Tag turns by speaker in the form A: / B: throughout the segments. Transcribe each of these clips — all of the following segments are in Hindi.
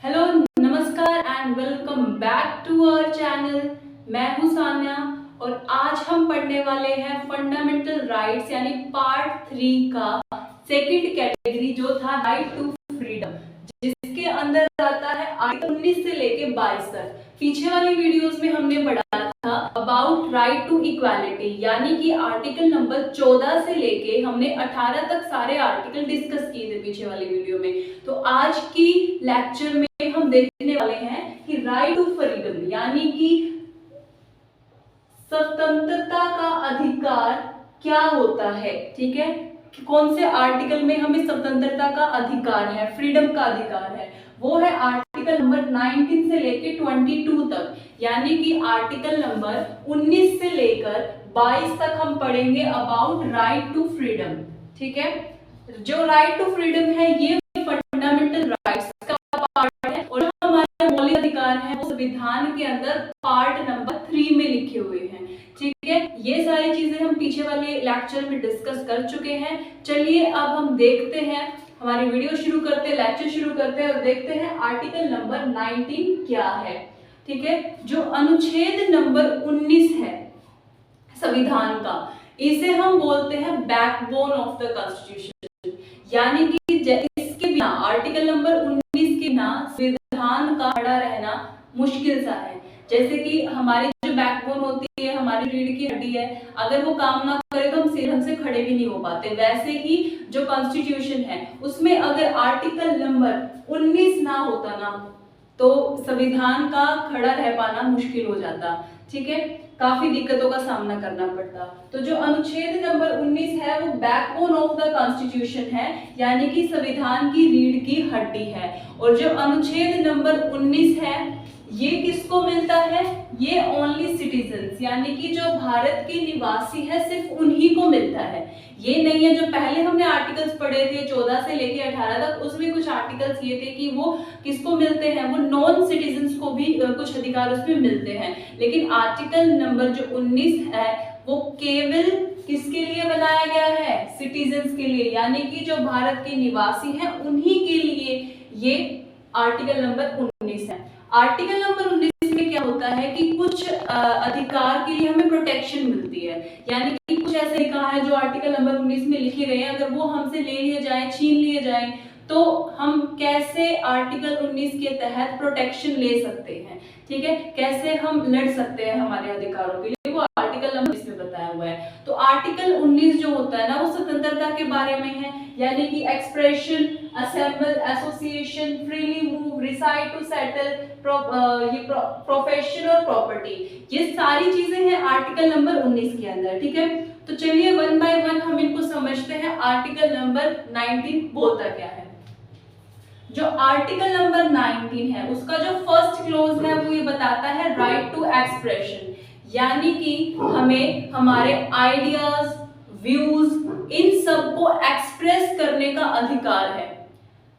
A: हेलो, नमस्कार and welcome back to our channel. मैं हूं सान्या और आज हम पढ़ने वाले हैं फंडामेंटल राइट्स यानी पार्ट 3 का सेकंड कैटेगरी जो था राइट टू फ्रीडम, जिसके अंदर आता है आर्टिकल 19 से लेके 22 तक। पीछे वाली वीडियोस में हमने पढ़ा था अबाउट राइट टू इक्वालिटी, यानी कि आर्टिकल नंबर 14 से लेके हमने 18 तक सारे आर्टिकल डिस्कस किए थे पीछे वाली वीडियो में। तो आज की लेक्चर में हम देखने वाले हैं कि राइट टू फ्रीडम यानी कि स्वतंत्रता का अधिकार क्या होता है। ठीक है, कौन से आर्टिकल में हमें स्वतंत्रता का अधिकार है, फ्रीडम का अधिकार है, वो है आर्टिकल नंबर 19 से लेकर 22 तक, यानी कि आर्टिकल नंबर 19 से लेकर 22 तक हम पढ़ेंगे अबाउट राइट टू फ्रीडम। ठीक है, जो राइट टू फ्रीडम है ये फंडामेंटल राइट्स का पार्ट है और हमारे मौलिक अधिकार है वो संविधान के अंदर पार्ट नंबर 3 में लिखे हुए हैं। ठीक है, ये सारी चीजें हम पीछे वाले लेक्चर में डिस्कस कर चुके हैं। चलिए अब हम देखते हैं, हमारी वीडियो शुरू करते हैं, लेक्चर शुरू करते हैं और देखते हैं आर्टिकल नंबर 19 क्या है। ठीक है, जो अनुच्छेद नंबर 19 है संविधान का, इसे हम बोलते हैं बैकबोन ऑफ द कॉन्स्टिट्यूशन, यानी कि इसके बिना आर्टिकल नंबर 19 के बिना संविधान का खड़ा रहना मुश्किल सा है। जैसे कि हमारी जो बैकबोन होती है, हमारी रीढ़ की हड्डी है, अगर वो काम ना करे तो हम ढंग से खड़े भी नहीं हो पाते। वैसे ही जो कॉन्स्टिट्यूशन है उसमें अगर आर्टिकल नंबर 19 ना होता ना तो संविधान का खड़ा रह पाना मुश्किल हो जाता। ठीक है, काफी दिक्कतों का सामना करना पड़ता। तो जो अनुच्छेद नंबर 19 है वो बैकबोन ऑफ द कॉन्स्टिट्यूशन है, यानी कि संविधान की रीढ़ की हड्डी है। और जो अनुच्छेद नंबर 19 है ये किसको मिलता है? ये ओनली सिटीजन्स, यानी कि जो भारत के निवासी है सिर्फ उन्हीं को मिलता है। ये नहीं है जो पहले हमने आर्टिकल्स पढ़े थे 14 से लेके 18 तक, उसमें कुछ आर्टिकल्स ये थे कि वो किसको मिलते हैं, वो नॉन सिटीजन्स को भी कुछ अधिकार उसमें मिलते हैं। लेकिन आर्टिकल नंबर जो 19 है वो केवल किसके लिए बनाया गया है? सिटीजन्स के लिए, यानी कि जो भारत के निवासी हैं उन्हीं के लिए ये आर्टिकल नंबर 19 है। आर्टिकल नंबर 19 में क्या होता है कि कुछ अधिकार के लिए हमें प्रोटेक्शन मिलती है, यानी कि कुछ ऐसे अधिकार है जो आर्टिकल नंबर 19 में लिखे गए हैं, अगर वो हमसे ले लिए जाए, छीन लिए जाए, तो हम कैसे आर्टिकल 19 के तहत प्रोटेक्शन ले सकते हैं। ठीक है, कैसे हम लड़ सकते हैं हमारे अधिकारों के लिए, वो आर्टिकल नंबर 19 में बताया हुआ है। तो आर्टिकल 19 जो होता है ना वो स्वतंत्रता के बारे में है, यानी कि expression, assemble, association, freely move, reside to settle, profession और प्रॉपर्टी, ये सारी चीजें हैं आर्टिकल नंबर 19 के अंदर। ठीक है, तो चलिए वन बाय वन हम इनको समझते हैं। आर्टिकल नंबर 19 बोलता क्या है? जो आर्टिकल नंबर 19 है उसका जो फर्स्ट क्लोज है वो ये बताता है राइट टू एक्सप्रेशन, यानी कि हमें हमारे आइडियाज, व्यूज, इन सब को एक्सप्रेस करने का अधिकार है।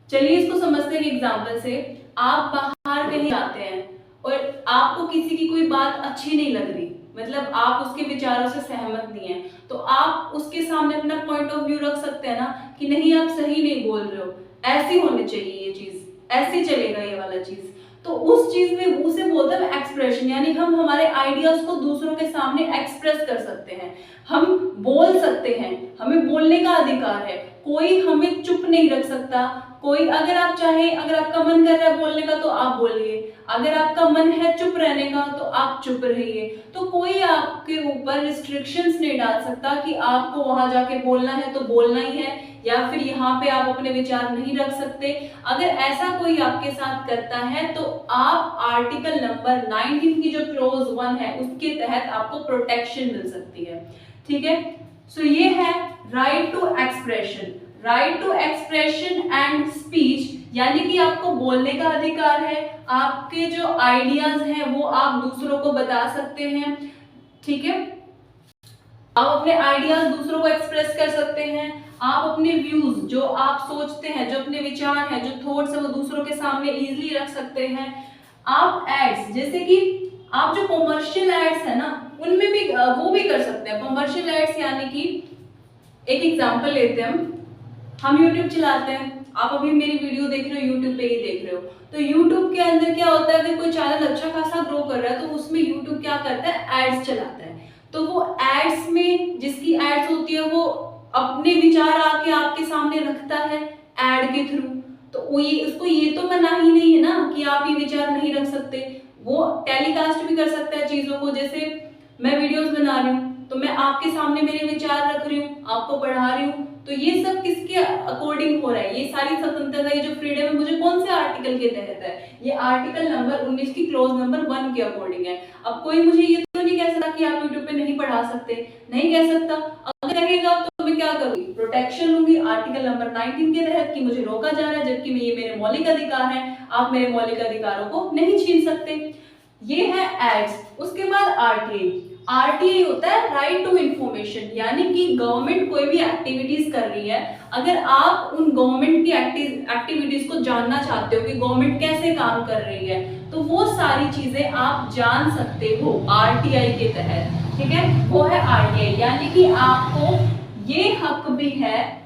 A: चलिए इसको समझते हैं एग्जांपल से। आप बाहर कहीं जाते हैं और आपको किसी की कोई बात अच्छी नहीं लग रही, मतलब आप उसके विचारों से सहमत नहीं है, तो आप उसके सामने अपना पॉइंट ऑफ व्यू रख सकते हैं ना कि नहीं आप सही नहीं बोल रहे हो, ऐसी होनी चाहिए ये चीज, ऐसे चलेगा ये वाला चीज। तो उस चीज में उसे बोलते हैं एक्सप्रेशन, यानी हम हमारे आइडियाज को दूसरों के सामने एक्सप्रेस कर सकते हैं, हम बोल सकते हैं, हमें बोलने का अधिकार है, कोई हमें चुप नहीं रख सकता। कोई अगर आप चाहें, अगर आपका मन कर रहा है बोलने का तो आप बोलिए, अगर आपका मन है चुप रहने का तो आप चुप रहिए। तो कोई आपके ऊपर रिस्ट्रिक्शंस नहीं डाल सकता कि आपको वहां जाके बोलना है तो बोलना ही है, या फिर यहाँ पे आप अपने विचार नहीं रख सकते। अगर ऐसा कोई आपके साथ करता है तो आप आर्टिकल नंबर 19 की जो क्लोज 1 है उसके तहत आपको प्रोटेक्शन मिल सकती है। ठीक है, सो ये है right to expression. Right to expression and speech, यानी कि आपको बोलने का अधिकार है, आपके जो आइडियाज हैं वो आप दूसरों को बता सकते हैं। ठीक है, आप अपने आइडियाज दूसरों को एक्सप्रेस कर सकते हैं, आप अपने व्यूज जो आप सोचते हैं, जो अपने विचार हैं, जो थॉट्स है वो दूसरों के सामने इजीली रख सकते हैं। आप एड्स, जैसे कि आप जो कॉमर्शियल एड्स है ना उनमें भी वो भी कर सकते हैं। कॉमर्शियल एड्स यानी कि एक एग्जांपल लेते हैं, हम YouTube चलाते हैं, आप अभी मेरी वीडियो देख रहे हो, यूट्यूब पे ही देख रहे हो, तो यूट्यूब के अंदर क्या होता है, अगर कोई चैनल अच्छा खासा ग्रो कर रहा है तो उसमें यूट्यूब क्या करता है, एड्स चलाता है। तो वो एड्स में जिसकी एड्स होती है वो अपने विचार आके आपके सामने रखता है एड के थ्रू, तो वो ये उसको ये तो मना ही नहीं है ना कि आप ये विचार नहीं रख सकते। वो टेलीकास्ट भी कर सकता है चीजों को, जैसे मैं वीडियोस बना रही हूँ तो मैं आपके सामने मेरे विचार रख रही हूँ, आपको पढ़ा रही हूँ, तो ये सब किसके अकॉर्डिंग हो रहा है, ये सारी स्वतंत्रता, ये जो फ्रीडम है मुझे कौन से आर्टिकल के तहत है, ये आर्टिकल नंबर 19 की क्लॉज नंबर 1 के अकॉर्डिंग है। अब कोई मुझे ये तो नहीं कह सकता कि आप यूट्यूब पे नहीं पढ़ा सकते, नहीं कह सकता। अगर कहेगा तो मैं क्या करूंगी, प्रोटेक्शन लूंगी आर्टिकल नंबर 19 के तहत कि मुझे रोका जा रहा है, जबकि ये मेरे मौलिक अधिकार है, आप मेरे मौलिक अधिकारों को नहीं छीन सकते। ये है एक्ट्स। उसके बाद आरटीआई। आरटीआई होता है राइट टू इंफॉर्मेशन, यानी कि गवर्नमेंट कोई भी एक्टिविटीज कर रही है, अगर आप उन गवर्नमेंट की एक्टिविटीज को जानना चाहते हो कि गवर्नमेंट कैसे काम कर रही है, तो वो सारी चीजें आप जान सकते हो आरटीआई के तहत, ठीक है। वो है आरटीआई, यानी कि आपको ये हक भी है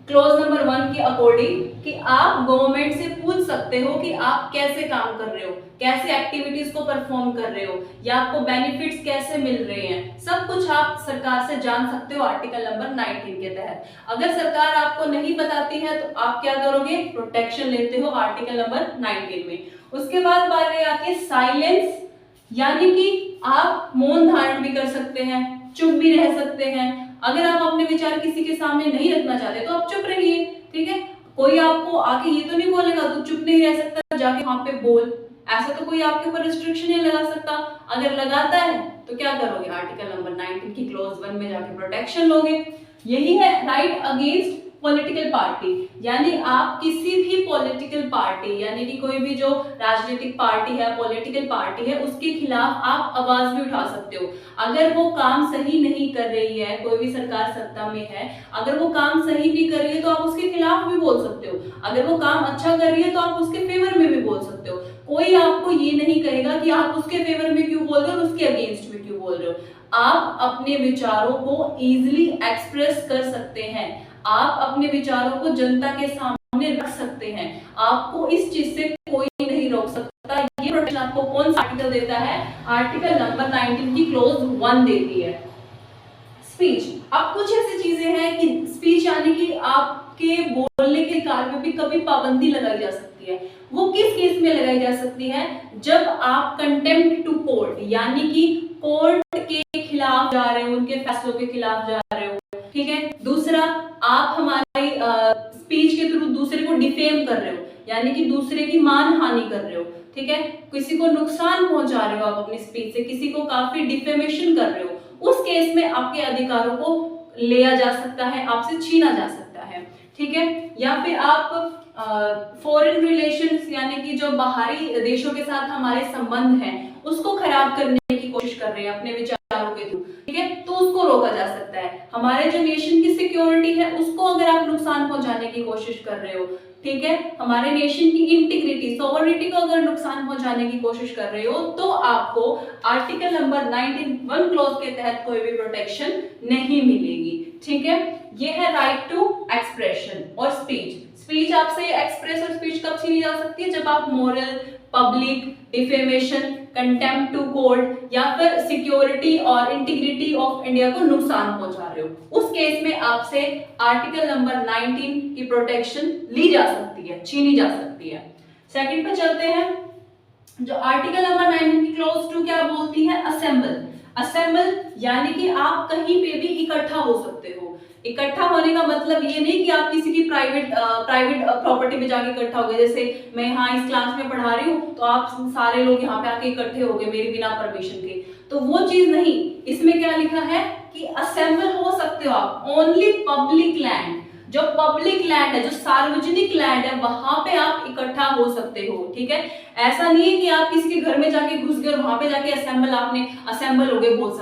A: क्लॉज नंबर 1 के अकॉर्डिंग कि आप गवर्नमेंट से पूछ सकते हो कि आप कैसे काम कर रहे हो, कैसे एक्टिविटीज को परफॉर्म कर रहे हो, या आपको बेनिफिट्स कैसे मिल रहे हैं, सब कुछ आप सरकार से जान सकते हो आर्टिकल नंबर 19 के तहत। अगर सरकार आपको नहीं बताती है तो आप क्या करोगे, प्रोटेक्शन लेते हो आर्टिकल नंबर 19 में। उसके बाद बात आती है साइलेंस, यानी कि आप मौन धारण भी कर सकते हैं, चुप भी रह सकते हैं। अगर आप अपने विचार किसी के सामने नहीं रखना चाहते तो आप चुप रहिए, ठीक है। कोई आपको आके ये तो नहीं बोलेगा तू चुप नहीं रह सकता, जाके वहां पे बोल, ऐसा तो कोई आपके ऊपर रिस्ट्रिक्शन नहीं लगा सकता। अगर लगाता है तो क्या करोगे, आर्टिकल नंबर 19 की क्लॉज 1 में जाके प्रोटेक्शन लोगे। यही है राइट अगेंस्ट पॉलिटिकल पार्टी, यानी आप किसी भी पॉलिटिकल पार्टी, यानी कि कोई भी जो राजनीतिक पार्टी है, पॉलिटिकल पार्टी है, उसके खिलाफ आप आवाज भी उठा सकते हो। अगर वो काम सही नहीं कर रही है, कोई भी सरकार सत्ता में है, अगर वो काम सही नहीं कर रही है तो आप उसके खिलाफ भी बोल सकते हो। अगर वो काम अच्छा कर रही है तो आप उसके फेवर में भी बोल सकते हो। कोई आपको ये नहीं कहेगा कि आप उसके फेवर में क्यों बोल रहे हो और उसके अगेंस्ट में क्यों बोल रहे हो। आप अपने विचारों को इजीली एक्सप्रेस कर सकते हैं, आप अपने विचारों को जनता के सामने रख सकते हैं, आपको इस चीज से कोई नहीं रोक सकता। ये प्रोटेक्शन आपको कौन सा आर्टिकल देता है, आर्टिकल नंबर 19 की क्लॉज 1 देती है। स्पीच, अब कुछ ऐसी चीजें हैं कि स्पीच यानी कि आपके बोलने के कार्य में भी कभी पाबंदी लगाई जा सकती है। वो किस केस में लगाई जा सकती है, जब आप कंटेम्प्ट टू कोर्ट, यानी कि कोर्ट के खिलाफ जा रहे हो, उनके फैसलों के खिलाफ जा रहे हो, ठीक है। दूसरा, आप हमारी स्पीच के थ्रू दूसरे को डिफेम कर रहे हो, यानी कि दूसरे की मान हानि कर रहे हो, ठीक है, किसी को नुकसान पहुंचा रहे हो आप अपनी स्पीच से, किसी को काफी डिफेमेशन कर रहे हो, उस केस में आपके अधिकारों को लिया जा सकता है, आपसे छीना जा सकता है, ठीक है। या फिर आप फॉरेन रिलेशंस, यानी कि जो बाहरी देशों के साथ हमारे संबंध हैं उसको खराब करने की कोशिश कर रहे हैं अपने विचारों के थ्रू, ठीक है, तो उसको रोका जा सकता है। हमारे जो नेशन की सिक्योरिटी है उसको अगर आप नुकसान पहुंचाने की कोशिश कर रहे हो, ठीक है, हमारे नेशन की इंटीग्रिटी, सॉवरेनिटी को अगर नुकसान पहुंचाने की कोशिश कर रहे हो, तो आपको आर्टिकल नंबर 19 क्लॉज के तहत कोई भी प्रोटेक्शन नहीं मिलेगी, ठीक है। ये है राइट टू एक्सप्रेशन और स्पीच। स्पीच आपसे एक्सप्रेस और स्पीच कब छीनी जा सकती है, जब आप moral, public, defamation, contempt to court या फिर सिक्योरिटी और इंटीग्रिटी ऑफ इंडिया को नुकसान पहुंचा रहे हो, उस केस में आपसे आर्टिकल नंबर 19 की प्रोटेक्शन ली जा सकती है, छीनी जा सकती है। सेकंड पे चलते हैं, जो आर्टिकल नंबर 19 की क्लॉज 2 क्या बोलती है, असेंबल। असेंबल यानी कि आप कहीं पे भी इकट्ठा हो सकते हो। इकट्ठा होने का मतलब ये नहीं कि आप किसी की प्राइवेट प्रॉपर्टी में जाके इकट्ठा हो गए, जैसे मैं यहाँ इस क्लास में पढ़ा रही हूँ तो आप सारे लोग यहाँ पे आके इकट्ठे हो गए मेरे बिना परमिशन के, तो वो चीज नहीं। इसमें क्या लिखा है कि असेंबल हो सकते हो आप ओनली पब्लिक लैंड, जो पब्लिक लैंड है, जो सार्वजनिक लैंड है, वहां पे आप इकट्ठा हो सकते हो, ठीक है। ऐसा नहीं है कि आप किसी के घर में जाके घुस गए और वहां पे जाके असेंबल हो गए बहुत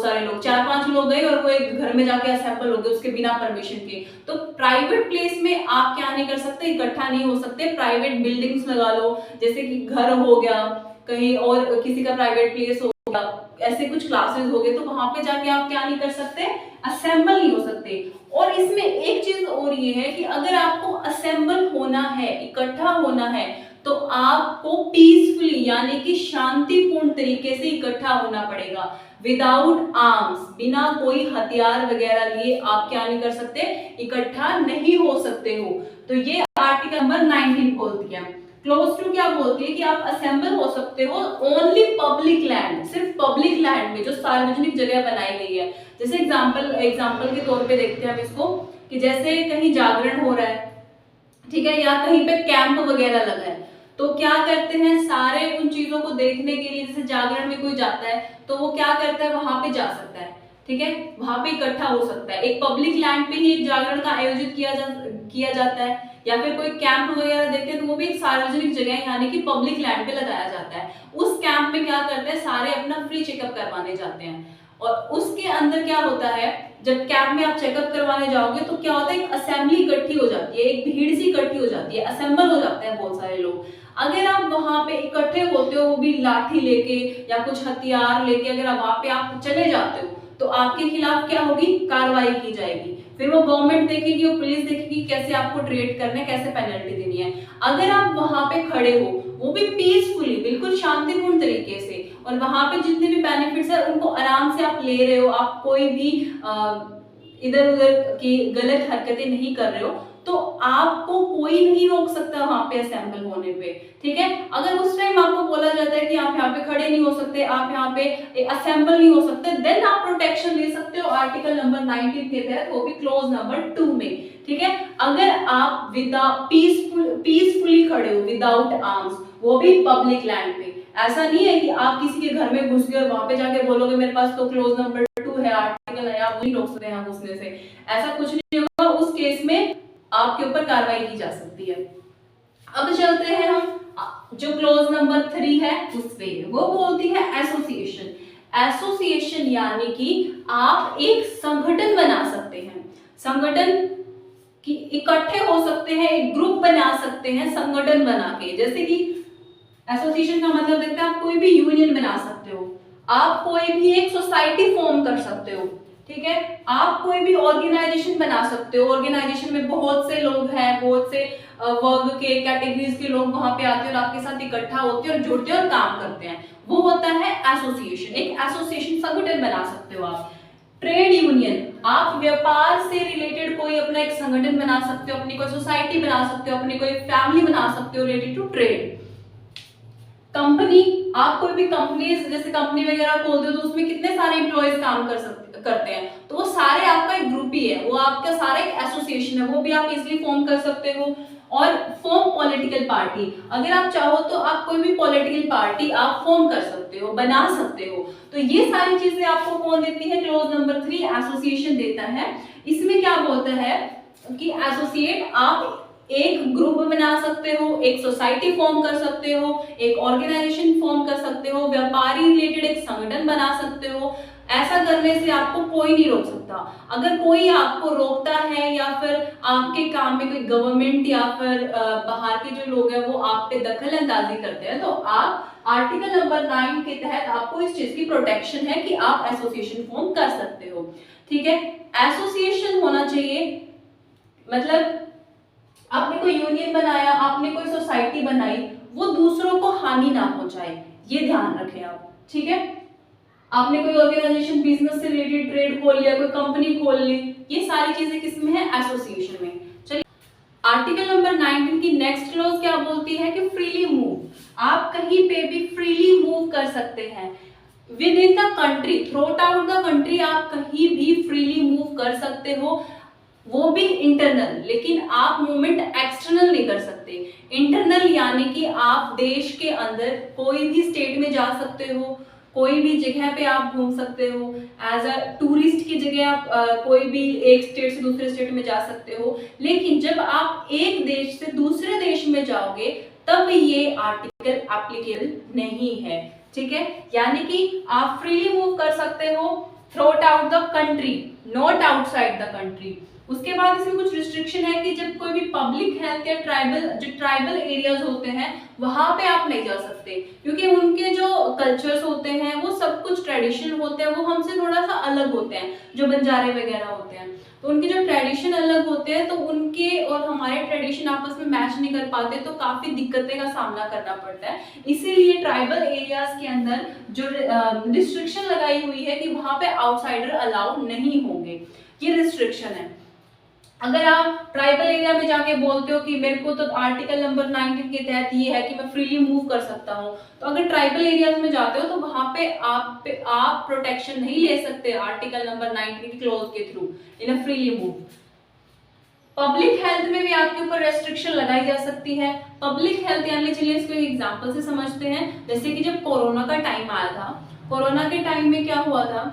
A: सारे लोग, 4-5 लोग गए और वो एक घर में जाके असेंबल हो गए उसके बिना परमिशन के। तो प्राइवेट प्लेस में आप क्या नहीं कर सकते, इकट्ठा नहीं हो सकते। प्राइवेट बिल्डिंग्स लगा लो, जैसे कि घर हो गया, कहीं और किसी का प्राइवेट प्लेस हो ऐसे कुछ क्लासेस हो गए, तो वहां पे जाके आप क्या नहीं कर सकते, असेंबल नहीं हो सकते। और इसमें एक चीज और ये है कि अगर आपको असेंबल होना है, इकट्ठा होना है, तो आपको पीसफुली यानी कि शांतिपूर्ण तरीके से इकट्ठा होना पड़ेगा। विदाउट आर्म्स, बिना कोई हथियार वगैरह लिए आप क्या नहीं कर सकते, इकट्ठा नहीं हो सकते हो। तो ये आर्टिकल नंबर 19 बोलती है। क्लोज टू क्या बोलती है कि आप असेंबल हो सकते हो ओनली पब्लिक लैंड, सिर्फ पब्लिक लैंड में जो सार्वजनिक जगह बनाई गई है। जैसे एग्जांपल के तौर पे देखते हैं हम इसको, कि जैसे कहीं जागरण हो रहा है, ठीक है, या कहीं पे कैंप वगैरह लगा है, तो क्या करते हैं सारे उन चीजों को देखने के लिए, जैसे जागरण में कोई जाता है तो वो क्या करता है, वहां पे जा सकता है, ठीक है, वहां पे इकट्ठा हो सकता है। एक पब्लिक लैंड पे ही एक जागरण का आयोजित किया जाता है, या फिर कोई कैंप वगैरह देखते हैं तो वो भी एक सार्वजनिक जगह यानी कि पब्लिक लैंड पे लगाया जाता है। उस कैंप में क्या करते हैं, सारे अपना फ्री चेकअप करवाने जाते हैं। और उसके अंदर क्या होता है, जब कैंप में आप चेकअप करवाने जाओगे तो क्या होता है, एक असेंबली इकट्ठी हो जाती है, एक भीड़ सी इकट्ठी हो जाती है, असेंबल हो जाते हैं बहुत सारे लोग। अगर आप वहां पे इकट्ठे होते हो, वो भी लाठी लेके या कुछ हथियार लेके, अगर आप वहां पे आप चले जाते हो तो आपके खिलाफ क्या होगी, कार्रवाई की जाएगी। फिर वो गवर्नमेंट देखेगी, वो पुलिस देखेगी कैसे आपको ट्रीट करना है, कैसे पेनल्टी देनी है। अगर आप वहां पे खड़े हो, वो भी पीसफुली, बिल्कुल शांतिपूर्ण तरीके से, और वहां पे जितने भी बेनिफिट्स है उनको आराम से आप ले रहे हो, आप कोई भी इधर उधर की गलत हरकतें नहीं कर रहे हो, तो आपको कोई नहीं रोक सकता वहां पे असेंबल होने पे, ठीक है। अगर उस टाइम आपको बोला जाता है कि आप यहाँ पे खड़े नहीं हो सकते, आप यहाँ पे असेंबल नहीं हो सकते, देन आप प्रोटेक्शन ले सकते हो आर्टिकल नंबर 19 के तहत, वो भी क्लॉज नंबर 2 में, ठीक है। अगर आप पीसफुली खड़े हो विदाउट आर्म्स, वो भी पब्लिक लैंड पे, ऐसा नहीं है कि आप किसी के घर में घुस गए और वहां पे जाके बोलोगे मेरे पास तो क्लॉज नंबर 2 है, आर्टिकल है, आप नहीं रोक सकते हैं घुसने से, ऐसा कुछ नहीं होगा। उस केस में आपके ऊपर कार्रवाई की जा सकती है। अब चलते हैं हम जो क्लॉज नंबर 3 है उस पे, वो बोलती है एसोसिएशन। एसोसिएशन यानी कि आप एक संगठन बना सकते हैं, संगठन कि इकट्ठे हो सकते हैं, एक ग्रुप बना सकते हैं संगठन बना के। जैसे कि एसोसिएशन का मतलब देखते हैं, आप कोई भी यूनियन बना सकते हो, आप कोई भी एक सोसाइटी फॉर्म कर सकते हो, ठीक है, आप कोई भी ऑर्गेनाइजेशन बना सकते हो। ऑर्गेनाइजेशन में बहुत से लोग हैं, बहुत से वर्ग के, कैटेगरीज के लोग वहां पे आते हैं और आपके साथ इकट्ठा होते हैं और जुड़ते हैं और काम करते हैं, वो होता है एसोसिएशन। एक एसोसिएशन संगठन बना सकते हो आप। ट्रेड यूनियन, आप व्यापार से रिलेटेड कोई अपना एक संगठन बना सकते हो, अपनी कोई सोसाइटी बना सकते हो, अपनी कोई फैमिली बना सकते हो रिलेटेड टू ट्रेड। कंपनी, आप कोई भी कंपनीज, जैसे कंपनी वगैरह खोलते हो तो उसमें कितने सारे एम्प्लॉयज काम करते हैं, तो वो सारे आपका एक ग्रुप ही है, वो आपका सारा एक एसोसिएशन है, वो भी आप इजीली फॉर्म कर सकते हो। और फॉर्म पॉलिटिकल पार्टी, अगर आप चाहो तो आप कोई भी पॉलिटिकल पार्टी आप फॉर्म कर सकते हो, बना सकते हो। तो ये सारी चीजें आपको कौन देती है, क्लॉज नंबर 3 एसोसिएशन देता है। इसमें क्या बोलता है कि एसोसिएट, आप एक ग्रुप बना सकते हो, एक सोसाइटी फॉर्म कर सकते हो, एक ऑर्गेनाइजेशन फॉर्म कर सकते हो, व्यापारी रिलेटेड एक संगठन बना सकते हो। ऐसा करने से आपको कोई नहीं रोक सकता। अगर कोई आपको रोकता है या फिर आपके काम में कोई गवर्नमेंट या फिर बाहर के जो लोग हैं वो आप पे दखल अंदाजी करते हैं, तो आप आर्टिकल नंबर 9 के तहत आपको इस चीज की प्रोटेक्शन है कि आप एसोसिएशन फॉर्म कर सकते हो, ठीक है। एसोसिएशन होना चाहिए, मतलब आपने कोई यूनियन बनाया, आपने कोई सोसाइटी बनाई, वो दूसरों को हानि ना पहुंचाए, ये ध्यान रखें आप, ठीक है। आपने कोई ऑर्गेनाइजेशन, बिजनेस से रिलेटेड ट्रेड खोल लिया, कोई कंपनी खोल ली, ये सारी चीजें किसमें है, एसोसिएशन में। चलिए आर्टिकल नंबर 19 की नेक्स्ट क्लॉज क्या बोलती है कि फ्रीली मूव, आप कहीं पे भी फ्रीली मूव कर सकते हैं with in the country, through out the country, आप कहीं भी फ्रीली मूव कर सकते हो, वो भी इंटरनल, लेकिन आप मूवमेंट एक्सटर्नल नहीं कर सकते। इंटरनल यानी कि आप देश के अंदर कोई भी स्टेट में जा सकते हो, कोई भी जगह पे आप घूम सकते हो, एज अ टूरिस्ट की जगह आप कोई भी एक स्टेट से दूसरे स्टेट में जा सकते हो। लेकिन जब आप एक देश से दूसरे देश में जाओगे तब ये आर्टिकल एप्लीकेबल नहीं है, ठीक है। यानी कि आप फ्रीली मूव कर सकते हो through out the country, not outside the country. उसके बाद इसमें कुछ रिस्ट्रिक्शन है कि जब कोई भी पब्लिक हेल्थ या ट्राइबल एरियाज होते हैं वहां पे आप नहीं जा सकते, क्योंकि उनके जो कल्चर्स होते हैं वो सब कुछ ट्रेडिशन होते हैं, वो हमसे थोड़ा सा अलग होते हैं, जो बंजारे वगैरह होते हैं, तो उनके जो ट्रेडिशन अलग होते हैं, तो उनके और हमारे ट्रेडिशन आपस में मैच नहीं कर पाते, तो काफी दिक्कतें का सामना करना पड़ता है। इसीलिए ट्राइबल एरियाज के अंदर जो रिस्ट्रिक्शन लगाई हुई है कि वहां पे आउटसाइडर अलाउ नहीं होंगे, ये रिस्ट्रिक्शन है। अगर आप ट्राइबल एरिया में जाके बोलते हो कि मेरे को तो आर्टिकल नंबर 19 के तहत ये है कि मैं फ्रीली मूव कर सकता हूँ, तो अगर ट्राइबल एरियाज में जाते हो तो वहां पे आप प्रोटेक्शन नहीं ले सकते आर्टिकल नंबर 19 की क्लॉज के through in a freely move. Public health में भी आपके ऊपर रेस्ट्रिक्शन लगाई जा सकती है। पब्लिक हेल्थ यानी चलिए इसको एग्जांपल से समझते हैं। जैसे कि जब कोरोना का टाइम आया था, कोरोना के टाइम में क्या हुआ था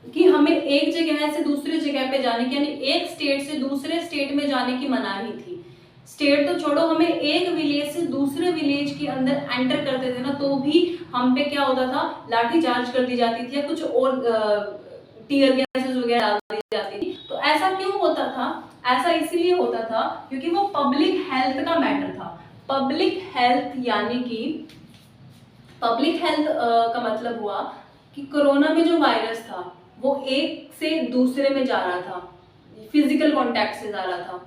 A: कि हमें एक जगह से दूसरी जगह पे जाने की, यानी एक स्टेट से दूसरे स्टेट में जाने की मनाही थी। स्टेट तो छोड़ो, हमें एक विलेज से दूसरे विलेज के अंदर एंटर करते थे ना, तो भी हम पे क्या होता था, लाठी चार्ज कर दी जाती थी या कुछ और टीयर गैसेस वगैरह डाल दी जाती थी। तो ऐसा क्यों होता था? ऐसा इसीलिए होता था क्योंकि वो पब्लिक हेल्थ का मैटर था। पब्लिक हेल्थ यानी कि पब्लिक हेल्थ का मतलब हुआ कि कोरोना में जो वायरस था वो एक से दूसरे में जा रहा था, फिजिकल कांटेक्ट से जा रहा था।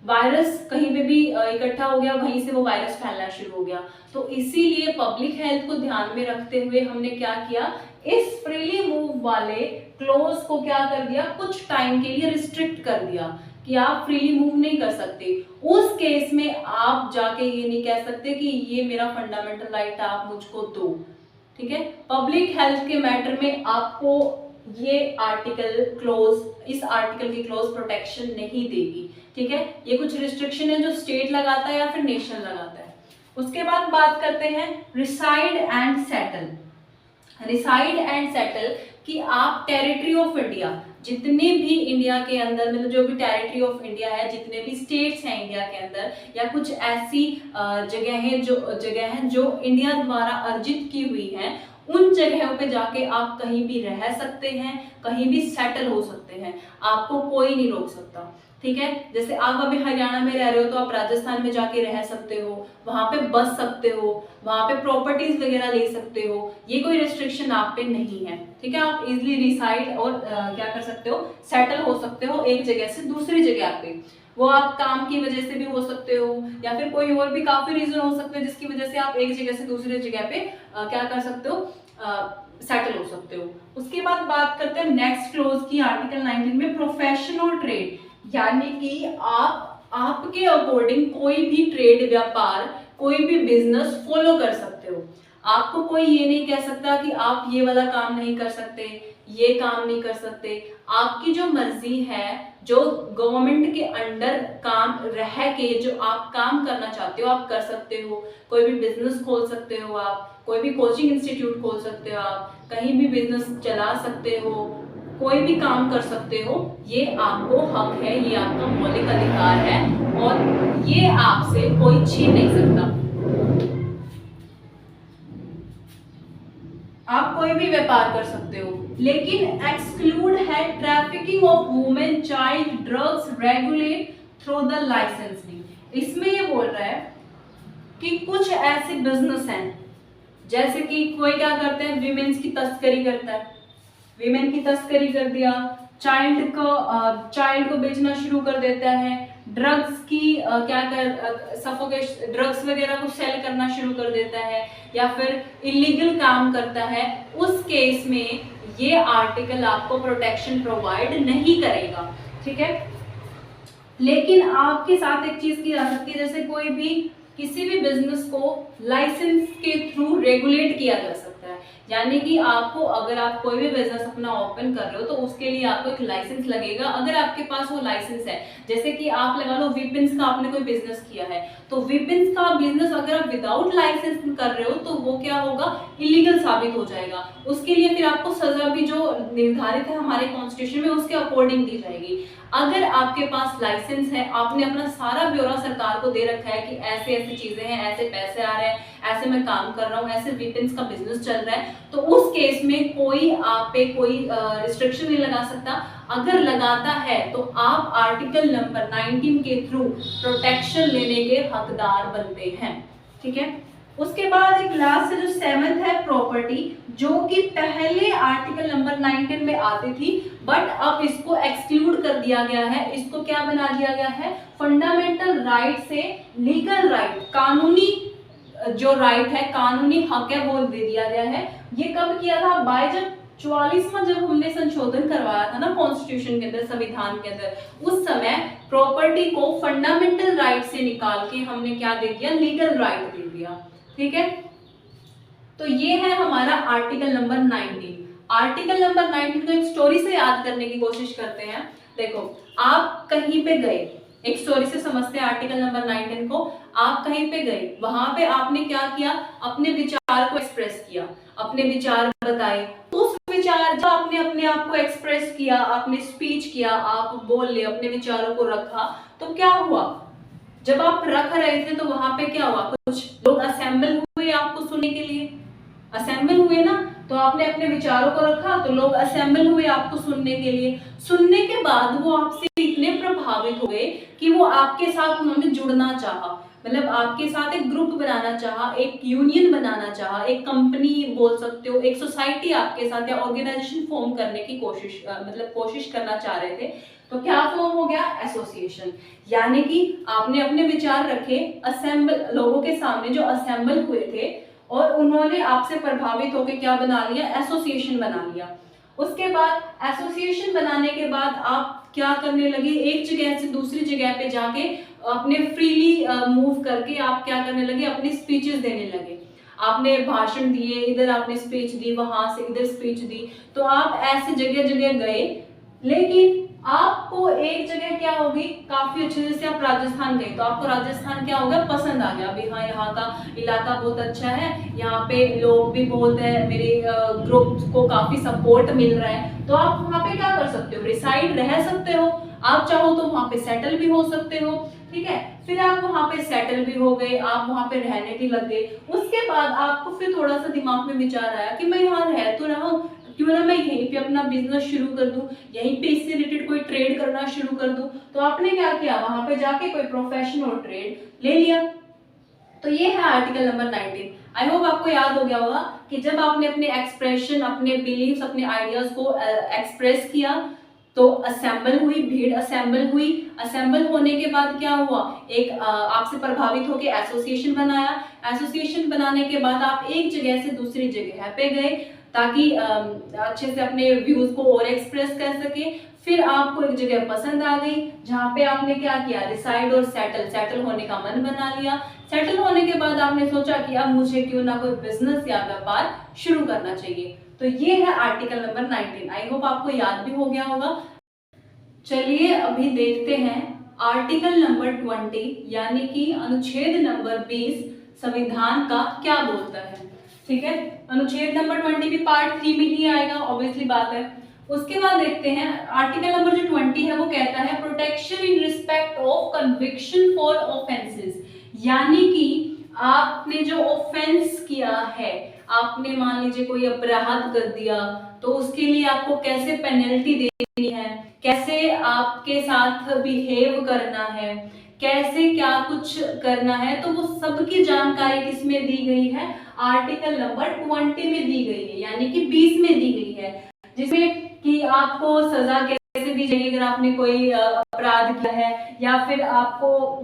A: वायरस कहीं पे भी इकट्ठा हो गया, वहीं से वो वायरस फैलना शुरू हो गया। तो इसीलिए पब्लिक हेल्थ को ध्यान में रखते हुए हमने क्या किया, इस फ्रीली मूव वाले क्लोज को क्या कर दिया, कुछ टाइम के लिए रिस्ट्रिक्ट कर दिया कि आप फ्रीली मूव नहीं कर सकते। उस केस में आप जाके ये नहीं कह सकते कि ये मेरा फंडामेंटल राइट है, आप मुझको दो। ठीक है, पब्लिक हेल्थ के मैटर में आपको ये आर्टिकल क्लोज, इस आर्टिकल की क्लोज प्रोटेक्शन नहीं देगी। ठीक है, ये कुछ रिस्ट्रिक्शन है जो स्टेट लगाता है या फिर नेशन लगाता है। उसके बाद बात करते हैं reside and settle. Reside and settle कि आप टेरिटरी ऑफ इंडिया, जितने भी इंडिया के अंदर मतलब जो भी टेरिटरी ऑफ इंडिया है, जितने भी स्टेट्स हैं इंडिया के अंदर, या कुछ ऐसी जगह हैं जो इंडिया द्वारा अर्जित की हुई हैं, उन जगहों पे जाके आप कहीं भी रह सकते हैं, कहीं भी सेटल हो सकते हैं, आपको कोई नहीं रोक सकता। ठीक है, जैसे आप अभी हरियाणा में रह रहे हो तो आप राजस्थान में जाके रह सकते हो, वहां पे बस सकते हो, वहां पे प्रॉपर्टीज वगैरह ले सकते हो, ये कोई रेस्ट्रिक्शन आप पे नहीं है। ठीक है, आप इजिली रिसाइड और क्या कर सकते हो, सेटल हो सकते हो एक जगह से दूसरी जगह पे। वो आप काम की वजह से भी हो सकते हो या फिर कोई और भी काफी रीजन हो सकते हैं जिसकी वजह से आप एक जगह से दूसरी जगह पे क्या कर सकते हो, सेटल हो सकते हो। उसके बाद बात करते हैं नेक्स्ट क्लोज की, आर्टिकल 19 में प्रोफेशन और ट्रेड, यानी कि आपके अकॉर्डिंग कोई भी ट्रेड, व्यापार, कोई भी बिजनेस फॉलो कर सकते हो। आपको कोई ये नहीं कह सकता कि आप ये वाला काम नहीं कर सकते, ये काम नहीं कर सकते। आपकी जो मर्जी है, जो गवर्नमेंट के अंडर काम रह के जो आप काम करना चाहते हो आप कर सकते हो। कोई भी बिजनेस खोल सकते हो, आप कोई भी कोचिंग इंस्टीट्यूट खोल सकते हो, आप कहीं भी बिजनेस चला सकते हो, कोई भी काम कर सकते हो। ये आपको हक है, ये आपका मौलिक अधिकार है और ये आपसे कोई छीन नहीं सकता। आप कोई भी व्यापार कर सकते हो, लेकिन एक्सक्लूड है trafficking of women, child, drugs, regulate through the licensing. इसमें ये बोल रहा है कि कुछ ऐसे बिजनेस हैं, जैसे कि कोई क्या करते हैं, विमेन्स की तस्करी करता है, विमेन की तस्करी कर दिया, चाइल्ड को बेचना शुरू कर देता है, ड्रग्स की ड्रग्स वगैरह को सेल करना शुरू कर देता है, या फिर इलीगल काम करता है। उस केस में ये आर्टिकल आपको प्रोटेक्शन प्रोवाइड नहीं करेगा। ठीक है, लेकिन आपके साथ एक चीज की जा सकती है, जैसे कोई भी किसी भी बिजनेस को लाइसेंस के थ्रू रेगुलेट किया जा सकता है। यानी कि आपको, अगर आप कोई भी बिजनेस अपना ओपन कर रहे हो तो उसके लिए आपको एक लाइसेंस लगेगा। अगर आपके पास वो लाइसेंस है, जैसे कि आप लगा लो विपिन्स का आपने कोई बिजनेस किया है, तो विपिन्स का बिजनेस अगर आप विदाउट लाइसेंस कर रहे हो तो वो क्या होगा, इलीगल साबित हो जाएगा। उसके लिए फिर आपको सजा भी जो निर्धारित है हमारे कॉन्स्टिट्यूशन में उसके अकॉर्डिंग दी जाएगी। अगर आपके पास लाइसेंस है, आपने अपना सारा ब्यौरा सरकार को दे रखा है कि ऐसे ऐसी चीजें हैं, ऐसे पैसे आ रहे हैं, ऐसे मैं काम कर रहा हूँ, ऐसे वेपन्स का बिजनेस चल रहा है, तो उस केस में कोई आप पे कोई रिस्ट्रिक्शन नहीं लगा सकता। अगर लगाता है तो आप आर्टिकल नंबर 19 के थ्रू प्रोटेक्शन लेने के हकदार बनते हैं। ठीक है, उसके बाद एक लास्ट जो 7th है प्रॉपर्टी, जो कि पहले आर्टिकल नंबर 19 में आती थी, बट अब इसको एक्सक्लूड कर दिया गया है। इसको क्या बना दिया गया है, फंडामेंटल राइट से लीगल राइट, कानूनी जो राइट है, कानूनी हक है, वो दे दिया गया है। ये कब किया था, बाय जब 44वां जब हमने संशोधन करवाया था ना कॉन्स्टिट्यूशन के अंदर, संविधान के अंदर, उस समय प्रॉपर्टी को फंडामेंटल राइट से निकाल के हमने क्या दे दिया, लीगल राइट दे दिया। ठीक है, तो ये है हमारा आर्टिकल नंबर 19। आर्टिकल नंबर 19 को एक स्टोरी से याद करने की कोशिश करते हैं। देखो, आप कहीं पे गए, एक स्टोरी से समझते हैं आर्टिकल नंबर 19 को। आप कहीं पे गए, वहां पे आपने क्या किया, अपने विचार को एक्सप्रेस किया, अपने विचार बताए। उस विचार जब आपने अपने आप को एक्सप्रेस किया, आपने स्पीच किया, आप बोले, अपने विचारों को रखा, तो क्या हुआ, जब आप रख रहे थे तो वहां पे क्या हुआ, कुछ लोग असेंबल हुए आपको सुनने के लिए, असेंबल हुए ना, तो आपने अपने विचारों को रखा तो लोग असेंबल हुए आपको सुनने के लिए। सुनने के बाद वो आपसे इतने प्रभावित हो गए कि वो आपके साथ उन्होंने जुड़ना चाहा, मतलब आपके साथ एक ग्रुप बनाना चाहा, एक यूनियन बनाना चाहा, एक कंपनी बोल सकते हो, एक सोसाइटी आपके साथ या ऑर्गेनाइजेशन फॉर्म करने की कोशिश मतलब कोशिश करना चाह रहे थे। तो क्या फॉर्म हो गया, एसोसिएशन। यानी कि आपने अपने विचार रखे, असेंबल लोगों के सामने जो असेंबल हुए थे, और उन्होंने आपसे प्रभावित होकर क्या बना लिया, एसोसिएशन बना लिया। उसके बाद एसोसिएशन बनाने के बाद आप क्या करने लगे, एक जगह से दूसरी जगह पे जाके अपने फ्रीली मूव करके आप क्या करने लगे, अपनी स्पीचेस देने लगे। आपने भाषण दिए, इधर आपने स्पीच दी, वहां से इधर स्पीच दी, तो आप ऐसे जगह जगह गए। लेकिन आपको एक जगह क्या होगी, काफी अच्छे, जैसे आप राजस्थान गए तो आपको राजस्थान क्या होगा, पसंद आ गया, भाई हाँ यहाँ का इलाका बहुत अच्छा है, यहाँ पे लोग भी बहुत है, मेरे ग्रुप को काफी सपोर्ट मिल रहा है, तो आप वहाँ पे क्या कर सकते हो, रिसाइड रह सकते हो, आप चाहो तो वहाँ पे सेटल भी हो सकते हो। ठीक है, फिर आप वहाँ पे सेटल भी हो गए, आप वहाँ पे रहने भी लग गए। उसके बाद आपको फिर थोड़ा सा दिमाग में विचार आया कि मैं यहाँ रह तो रहा हूँ, क्यों ना मैं यहीं पे अपना बिजनेस शुरू कर दूं, यहीं पे इससे रिलेटेड कोई ट्रेड करना शुरू कर दूं। तो आपने क्या किया, वहां पे जाके कोई प्रोफेशन और ट्रेड ले लिया। तो ये है आर्टिकल नंबर 19। आई होप आपको याद हो गया होगा कि जब आपने अपने एक्सप्रेशन, अपने बिलीव्स, अपने आइडियाज को एक्सप्रेस किया तो असेंबल हुई, भीड़ असेंबल हुई। असेंबल होने के बाद क्या हुआ, एक आपसे प्रभावित होकर एसोसिएशन बनाया। एसोसिएशन बनाने के बाद आप एक जगह से दूसरी जगह पे गए ताकि अच्छे से अपने व्यूज को और एक्सप्रेस कर सके। फिर आपको एक जगह पसंद आ गई जहाँ पे आपने क्या किया, रिसाइड और सेटल होने का मन बना लिया। सेटल होने के बाद आपने सोचा कि अब मुझे क्यों ना कोई बिजनेस या व्यापार शुरू करना चाहिए। तो ये है आर्टिकल नंबर 19। आई होप आपको याद भी हो गया होगा। चलिए अभी देखते हैं आर्टिकल नंबर 20 यानी कि अनुच्छेद नंबर 20 संविधान का क्या बोलता है। ठीक है, अनुच्छेद नंबर 20 भी पार्ट 3 में ही आएगा, ऑब्वियसली बात है। उसके बाद देखते हैं आर्टिकल नंबर जो 20 है वो कहता है protection in respect of conviction for offences. यानी कि आपने जो ऑफेंस किया है, आपने मान लीजिए कोई अपराध कर दिया, तो उसके लिए आपको कैसे पेनल्टी देनी है, कैसे आपके साथ बिहेव करना है, कैसे क्या कुछ करना है, तो वो सबकी जानकारी किसमें दी गई है, आर्टिकल नंबर 20 में दी गई है, यानी कि 20 में दी गई है, जिसमें कि आपको सजा कैसे दी जाएगी अगर आपने कोई अपराध किया है, या फिर आपको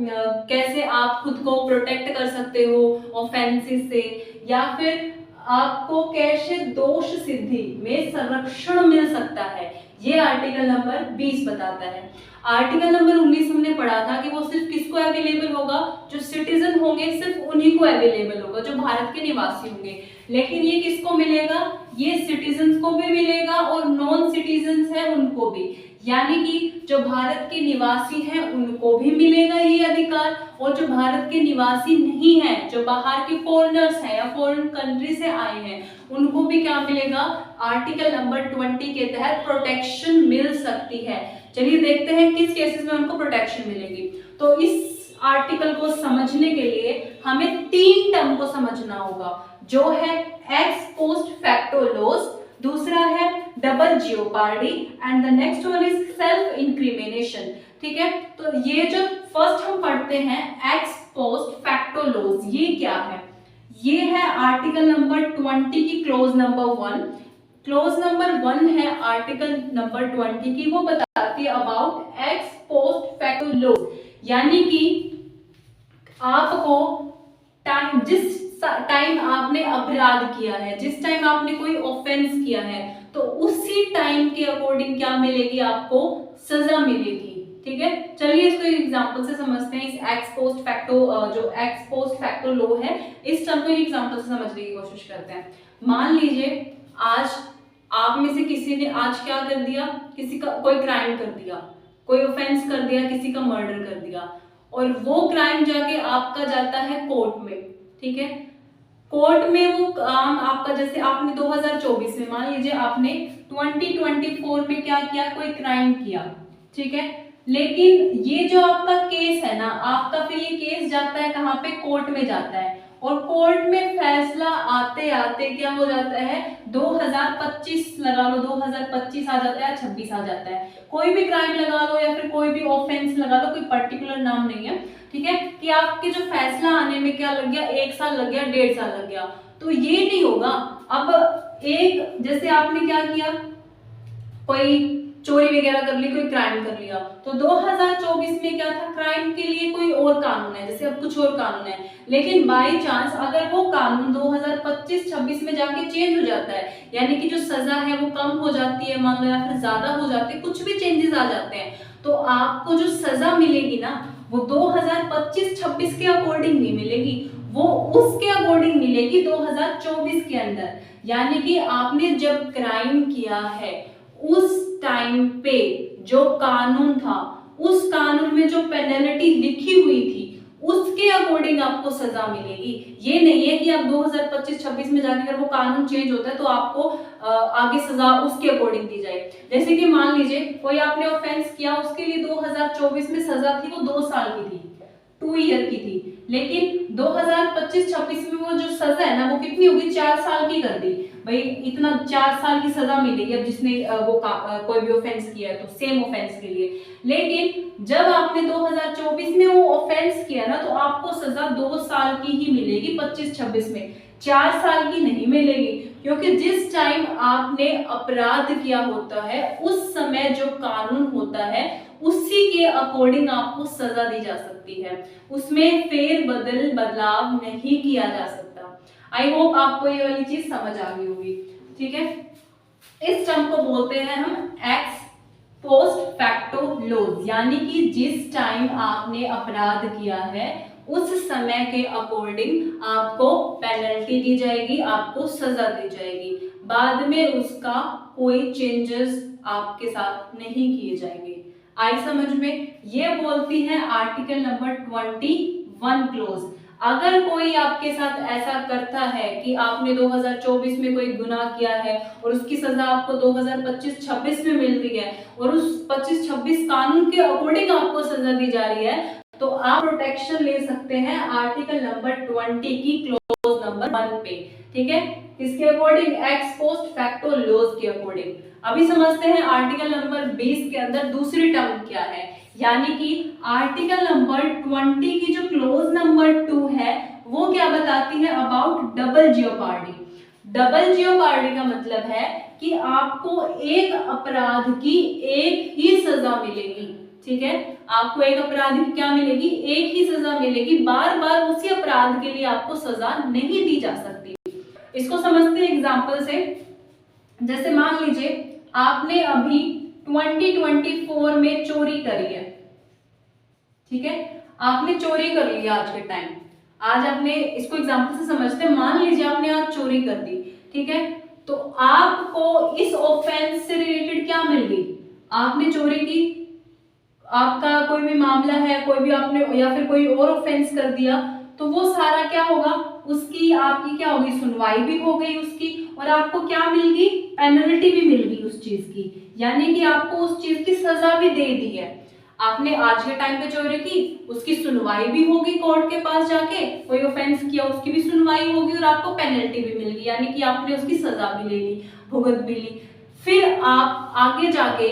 A: कैसे आप खुद को प्रोटेक्ट कर सकते हो ऑफेंसेस से, या फिर आपको कैसे दोष सिद्धि में संरक्षण मिल सकता है, ये आर्टिकल नंबर 20 बताता है। आर्टिकल नंबर 19 हमने पढ़ा था कि वो सिर्फ किसको अवेलेबल होगा, जो सिटीजन होंगे सिर्फ उन्हीं को अवेलेबल होगा, जो भारत के निवासी होंगे। लेकिन ये किसको मिलेगा, ये सिटीजन्स को भी मिलेगा और नॉन सिटीजन्स है उनको भी, यानी कि जो भारत के निवासी हैं उनको भी मिलेगा ये अधिकार, और जो भारत के निवासी नहीं हैं, जो बाहर के फॉरेनर्स हैं या फॉरेन कंट्री से आए हैं, उनको भी क्या मिलेगा, आर्टिकल नंबर 20 के तहत प्रोटेक्शन मिल सकती है। चलिए देखते हैं किस केसेस में उनको प्रोटेक्शन मिलेगी। तो इस आर्टिकल को समझने के लिए हमें 3 टर्म को समझना होगा, जो है एक्स पोस्ट फैक्टो लॉज, दूसरा है double jeopardy and the next one is self incrimination. ठीक है, तो ये जो फर्स्ट हम पढ़ते हैं एक्स पोस्ट फैक्टो लॉज, ये क्या है? ये है आर्टिकल नंबर 20 की क्लोज नंबर 1। क्लोज नंबर 1 है आर्टिकल नंबर 20 की, वो बताती है about ex post facto laws, यानी कि आपको टाइम, जिस टाइम आपने अपराध किया है, जिस टाइम आपने कोई ऑफेंस किया है, तो उसी टाइम के अकॉर्डिंग क्या मिलेगी, आपको सजा मिलेगी। ठीक है, चलिए इसको एग्जांपल से समझते हैं। इस एक्स पोस्ट फैक्टो जो एक्स पोस्ट फैक्टो लॉ है, इस टर्म को एग्जांपल से समझने की कोशिश करते हैं। मान लीजिए आज आप में से किसी ने आज क्या कर दिया, किसी का कोई क्राइम कर दिया, कोई ऑफेंस कर दिया, किसी का मर्डर कर दिया, और वो क्राइम जाके आपका जाता है कोर्ट में। ठीक है, कोर्ट में वो काम आपका, जैसे आपने 2024 में, मान लीजिए आपने 2024 में क्या किया, कोई क्राइम किया। ठीक है, लेकिन ये जो आपका केस है ना, आपका फिर ये केस जाता है कहाँ पे, कोर्ट में जाता है, और कोर्ट में फैसला आते आते क्या हो जाता है, 2025 लगा लो, 2025 आ जाता है, 26 आ जाता है। कोई भी क्राइम लगा लो या फिर कोई भी ऑफेंस लगा लो, कोई पर्टिकुलर नाम नहीं है। ठीक है, कि आपके जो फैसला आने में क्या लग गया, 1 साल लग गया, 1.5 साल लग गया, तो ये नहीं होगा। अब एक, जैसे आपने क्या किया, कोई चोरी वगैरह कर ली, कोई क्राइम कर लिया, तो 2024 में क्या था, क्राइम के लिए कोई और कानून है, जैसे अब कुछ और कानून है, लेकिन बाई चांस अगर वो कानून 2025-26 में जाके चेंज हो जाता है, यानी कि जो सजा है वो कम हो जाती है मान लो, या फिर ज्यादा हो जाती है, कुछ भी चेंजेस आ जाते हैं, तो आपको जो सजा मिलेगी ना, वो 2025-26 के अकॉर्डिंग नहीं मिलेगी, वो उसके अकॉर्डिंग मिलेगी 2024 के अंदर। यानी कि आपने जब क्राइम किया है उस टाइम पे जो कानून था, उस कानून में जो पेनल्टी लिखी हुई थी, उसके अकॉर्डिंग आपको सजा मिलेगी। ये नहीं है कि आप 2025-26 में जाके अगर वो कानून चेंज होता है तो आपको आगे सजा उसके अकॉर्डिंग दी जाए। जैसे कि मान लीजिए कोई आपने ऑफेंस किया, उसके लिए 2024 में सजा थी वो 2 साल की थी, 2 ईयर की थी, लेकिन 2025-26 में वो जो सजा है ना, वो कितनी होगी, 4 साल की कर दी। भाई इतना 4 साल की सजा मिलेगी अब जिसने कोई भी ऑफेंस किया है, तो सेम ऑफेंस के लिए। लेकिन जब आपने 2024 में वो ऑफेंस किया ना, तो आपको सजा 2 साल की ही मिलेगी 25-26 में, 4 साल की नहीं मिलेगी, क्योंकि जिस टाइम आपने अपराध किया होता है उस समय जो कानून होता है उसी के अकॉर्डिंग आपको सजा दी जा सकती है, उसमें फेर बदलाव नहीं किया जा सकता। आई होप आपको ये वाली चीज समझ आ गई होगी। ठीक है, इस टर्म को बोलते हैं हम एक्स पोस्ट फैक्टो लॉज, यानी कि जिस टाइम आपने अपराध किया है उस समय के अकॉर्डिंग आपको पेनल्टी दी जाएगी, आपको सजा दी जाएगी, बाद में उसका कोई चेंजेस आपके साथ नहीं किए जाएंगे। आई समझ में? ये बोलती है आर्टिकल नंबर 21 क्लोज। अगर कोई आपके साथ ऐसा करता है कि आपने 2024 में कोई गुनाह किया है और उसकी सजा आपको 2025-26 में मिल रही है और उस 25-26 कानून के अकॉर्डिंग आपको सजा दी जा रही है, तो आप प्रोटेक्शन ले सकते हैं आर्टिकल नंबर 20 की क्लोज नंबर 1 पे। ठीक है, किसके according? Ex post facto laws के अकॉर्डिंग। अभी समझते हैं आर्टिकल नंबर 20 के अंदर दूसरी टर्म क्या है, यानी कि आर्टिकल नंबर 20 की जो क्लोज नंबर 2 है वो क्या बताती है, about double jeopardy. Double jeopardy का मतलब है कि आपको एक अपराध की एक ही सजा मिलेगी। ठीक है, आपको एक अपराध की क्या मिलेगी, एक ही सजा मिलेगी, बार बार उसी अपराध के लिए आपको सजा नहीं दी जा सकती। इसको समझते हैं एग्जाम्पल से। जैसे मान लीजिए आपने अभी 2024 में चोरी करी है। ठीक है, आपने चोरी कर ली आज के टाइम, आज आपने, इसको एग्जाम्पल से समझते हैं, मान लीजिए आपने आज चोरी कर दी। ठीक है, तो आपको इस ऑफेंस से रिलेटेड क्या मिल गई, आपने चोरी की, आपका कोई भी मामला है, कोई भी आपने या फिर कोई और ऑफेंस कर दिया, तो वो सारा क्या होगा, उसकी आपकी क्या होगी, सुनवाई भी हो गई उसकी, और आपको क्या मिल गई, पेनल्टी भी मिल गई उस चीज की। यानी कि आपको उस चीज की सजा भी दे दी है। आपने आज के टाइम पे चोरी की, उसकी सुनवाई भी होगी कोर्ट के पास जाके, कोई ऑफेंस किया उसकी भी सुनवाई होगी और आपको पेनल्टी भी मिल गई, यानी कि आपने उसकी सजा भी ले ली, भुगत भी ली। फिर आप आगे जाके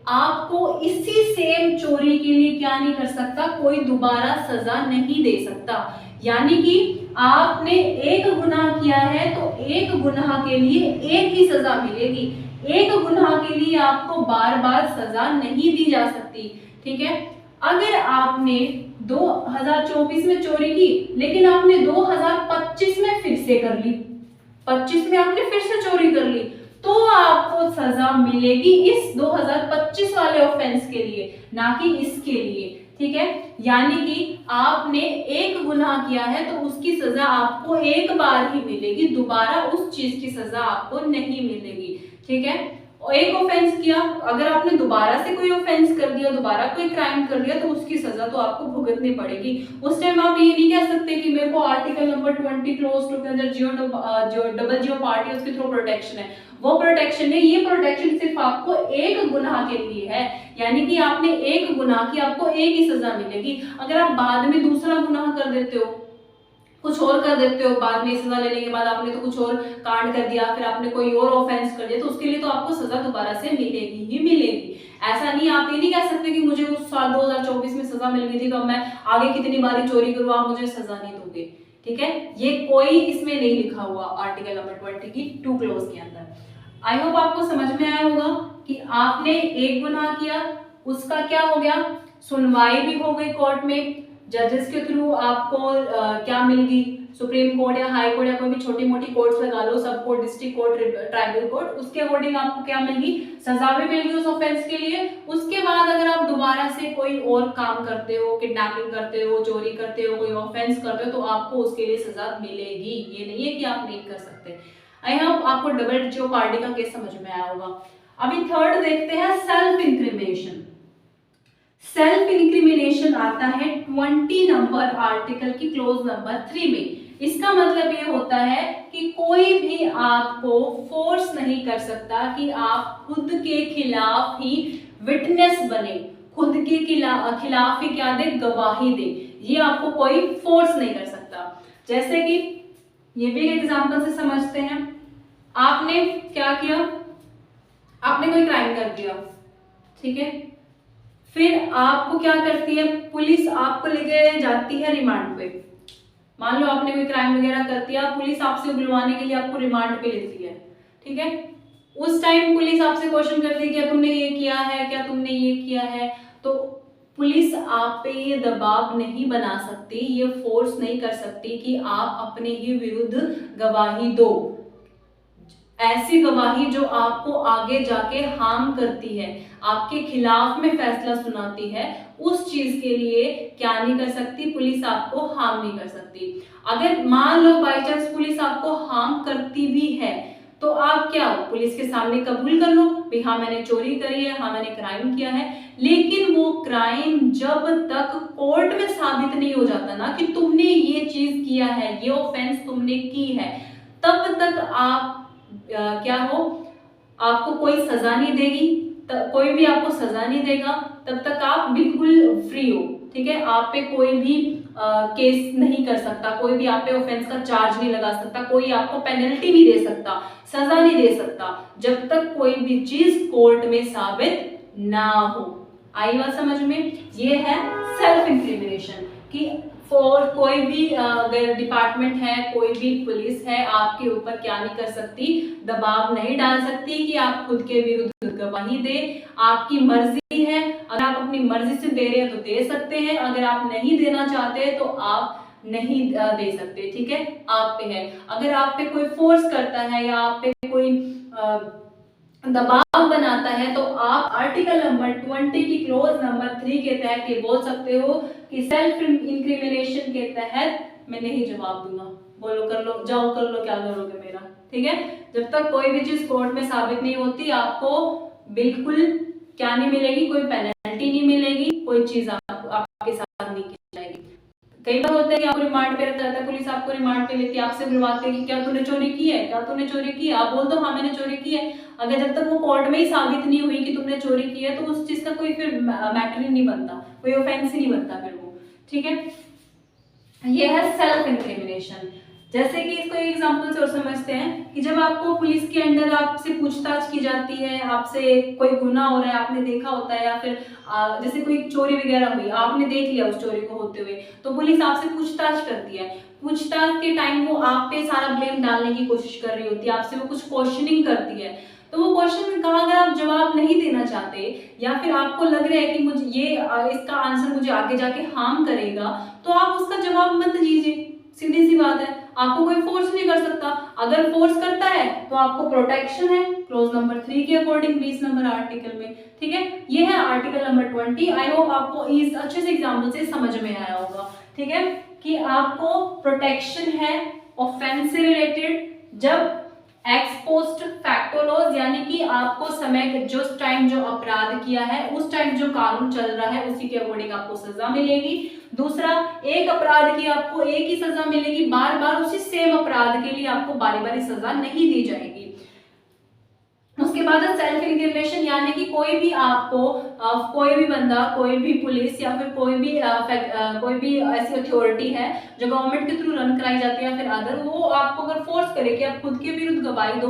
A: आपको इसी सेम चोरी के लिए क्या नहीं कर सकता, कोई दोबारा सजा नहीं दे सकता। यानी कि आपने एक गुनाह किया है तो एक गुनाह के लिए एक ही सजा मिलेगी, एक गुनाह के लिए आपको बार बार सजा नहीं दी जा सकती, ठीक है। अगर आपने 2024 में चोरी की लेकिन आपने 2025 में फिर से कर ली, 25 में आपने फिर से चोरी कर ली, तो आपको सजा मिलेगी इस 2025 वाले ऑफेंस के लिए, ना कि इसके लिए, ठीक है। यानी कि आपने एक गुनाह किया है तो उसकी सजा आपको एक बार ही मिलेगी, दोबारा उस चीज की सजा आपको नहीं मिलेगी, ठीक है। एक ऑफेंस किया, अगर आपने दोबारा से कोई ऑफेंस कर दिया, दोबारा कोई क्राइम कर दिया, तो उसकी सजा तो आपको भुगतनी पड़ेगी। उस टाइम आप ये नहीं कह सकते कि मेरे को आर्टिकल नंबर 20 क्लोज टू के अंदर जो डबल जियो पार्ट है उसके थ्रू प्रोटेक्शन है, वो प्रोटेक्शन है। ये प्रोटेक्शन सिर्फ आपको एक गुनाह के लिए है, यानी कि आपने एक गुनाह की, आपको एक ही सजा मिलेगी। अगर आप बाद में दूसरा गुनाह कर देते हो, कुछ और कर देते हो, बाद में सजा लेने के बाद आपने तो कुछ और कांड कर दिया, फिर आपने कोई और ऑफेंस कर दिया, तो उसके लिए तो आपको सजा दोबारा से मिलेगी ही मिलेगी। ऐसा नहीं, आप ये नहीं कह सकते कि मुझे उस साल 2024 में सजा मिल गई थी तो मैं आगे कितनी बारी चोरी करूँ, आप मुझे सजा नहीं दोगे, ठीक है। ये कोई इसमें नहीं लिखा हुआ आर्टिकल नंबर 20 की 2 क्लोज के अंदर। आई होप आपको समझ में आया होगा कि आपने एक गुनाह किया, उसका क्या हो गया, सुनवाई भी हो गई कोर्ट में, जजेस के थ्रू आपको क्या मिल गई, सुप्रीम कोर्ट या हाई कोर्ट या कोई भी छोटी मोटी कोर्ट्स लगा लो, सब court, district court, tribal court, उसके अकॉर्डिंग आपको क्या मिल गई, सजा भी मिल गई उस ऑफेंस के लिए। उसके बाद अगर आप दोबारा से कोई और काम करते हो, किडनैपिंग करते हो, चोरी करते हो, कोई ऑफेंस करते हो, तो आपको उसके लिए सजा मिलेगी, ये नहीं है कि आप नहीं कर सकते। आई होप आपको डबल जो पार्टी का केस समझ में आया होगा। अभी थर्ड देखते हैं, सेल्फ इंक्रिमिनेशन। सेल्फ इंक्रिमिनेशन आता है 20 नंबर आर्टिकल की क्लोज नंबर 3 में। इसका मतलब ये होता है कि कोई भी आपको फोर्स नहीं कर सकता कि आप खुद के खिलाफ ही विटनेस बने, खुद के खिलाफ ही क्या दे, गवाही दे, ये आपको कोई फोर्स नहीं कर सकता। जैसे कि ये भी एक एग्जांपल से समझते हैं। आपने क्या किया, आपने कोई क्राइम कर दिया, ठीक है, फिर आपको क्या करती है पुलिस, आपको लेके जाती है रिमांड पे। मान लो आपने कोई क्राइम वगैरह कर दिया, पुलिस आपसे बुलवाने के लिए आपको रिमांड पे लेती है, ठीक है। उस टाइम पुलिस आपसे क्वेश्चन करती है क्या तुमने ये किया है, क्या तुमने ये किया है, तो पुलिस आप पे ये दबाव नहीं बना सकती, ये फोर्स नहीं कर सकती कि आप अपने ही विरुद्ध गवाही दो, ऐसी गवाही जो आपको आगे जाके हार्म करती है, आपके खिलाफ में फैसला सुनाती है, उस चीज के लिए क्या नहीं कर सकती, पुलिस आपको हार्म नहीं कर सकती। अगर मान लो बाय चांस पुलिस आपको हार्म करती भी है, तो आप क्या हो, पुलिस के सामने कबूल कर लो भी हाँ मैंने चोरी करी है, हाँ मैंने क्राइम किया है, लेकिन वो क्राइम जब तक कोर्ट में साबित नहीं हो जाता ना कि तुमने ये चीज किया है, ये ऑफेंस तुमने की है, तब तक आप क्या हो, आपको कोई सजा नहीं देगी, कोई भी आपको सजा नहीं देगा, तब तक आप बिल्कुल फ्री हो, ठीक है। आप पे कोई भी केस नहीं कर सकता, कोई भी आप पे ऑफेंस का चार्ज नहीं लगा सकता, कोई आपको पेनल्टी नहीं दे सकता, सजा नहीं दे सकता, जब तक कोई भी चीज कोर्ट में साबित ना हो। आई बात समझ में? ये है सेल्फ इंक्रिमिनेशन कि फॉर कोई भी अगर डिपार्टमेंट है, कोई भी पुलिस है, आपके ऊपर क्या नहीं कर सकती, दबाव नहीं डाल सकती कि आप खुद के विरुद्ध गवाही दे। आपकी मर्जी है, अगर आप अपनी मर्जी से दे रहे हैं तो दे सकते हैं, अगर आप नहीं देना चाहते तो आप नहीं दे सकते, ठीक है, आप पे है। अगर आप पे कोई फोर्स करता है या आप पे कोई दबाव बनाता है तो आप आर्टिकल नंबर 20 की क्लोज नंबर 3 के तहत ये बोल सकते हो कि सेल्फ इंक्रिमिनेशन के तहत मैं नहीं जवाब दूंगा, बोलो कर लो, जाओ कर लो, क्या करोगे मेरा, ठीक है। जब तक कोई भी चीज कोर्ट में साबित नहीं होती, आपको बिल्कुल क्या नहीं मिलेगी, कोई पेनल्टी नहीं मिलेगी, कोई चीज आपके साथ नहीं की जाएगी। कई बार होता है कि आपको रिमांड पे रखा जाता है, पुलिस आपको रिमांड पे लेके आपसे बुलवाती है कि क्या तूने चोरी की है, क्या तूने चोरी की है, आप बोल दो हाँ मैंने चोरी की है। अगर जब तक वो कोर्ट में ही साबित नहीं हुई कि तुमने चोरी की है तो उस चीज का कोई फिर मैटर ही नहीं बनता, कोई ऑफेंस ही नहीं बनता फिर वो। ठीक है, ये है सेल्फ इंक्रिमिनेशन। जैसे कि इसको एक एग्जांपल से और समझते हैं कि जब आपको पुलिस के अंडर आपसे पूछताछ की जाती है, आपसे कोई गुनाह हो रहा है आपने देखा होता है, या फिर जैसे कोई चोरी वगैरह हुई आपने देख लिया उस चोरी को होते हुए, तो पुलिस आपसे पूछताछ करती है। पूछताछ के टाइम वो आप पे सारा ब्लेम डालने की कोशिश कर रही होती है, आपसे वो कुछ क्वेश्चनिंग करती है। तो वो क्वेश्चन का अगर आप जवाब नहीं देना चाहते या फिर आपको लग रहा है कि मुझे ये इसका आंसर मुझे आगे जाके हार्म करेगा, तो आप उसका जवाब मत दीजिए, सीधी सी बात है। आपको कोई फोर्स नहीं कर सकता, अगर फोर्स करता है तो आपको प्रोटेक्शन है क्लॉज नंबर 3 के अकॉर्डिंग 20 नंबर आर्टिकल में। ठीक है, ये है आर्टिकल नंबर 20। आई होप आपको इस अच्छे से एग्जांपल से समझ में आया होगा। ठीक है, कि आपको प्रोटेक्शन है ऑफेंस से रिलेटेड जब एक्स पोस्ट फैक्टो लॉज, यानी कि आपको समय जो टाइम जो अपराध किया है उस टाइम जो कानून चल रहा है उसी के अकॉर्डिंग आपको सजा मिलेगी। दूसरा, एक अपराध की आपको एक ही सजा मिलेगी, बार बार उसी सेम अपराध के लिए आपको बारी बारी सजा नहीं दी जाएगी। उसके बाद सेल्फ इंक्रिमिनेशन, यानी कि कोई भी आपको कोई भी बंदा, कोई भी पुलिस या फिर कोई भी ऐसी अथॉरिटी है जो गवर्नमेंट के थ्रू रन कराई जाती है या फिर अदर, वो आपको अगर फोर्स करे कि आप खुद के विरुद्ध गवाही दो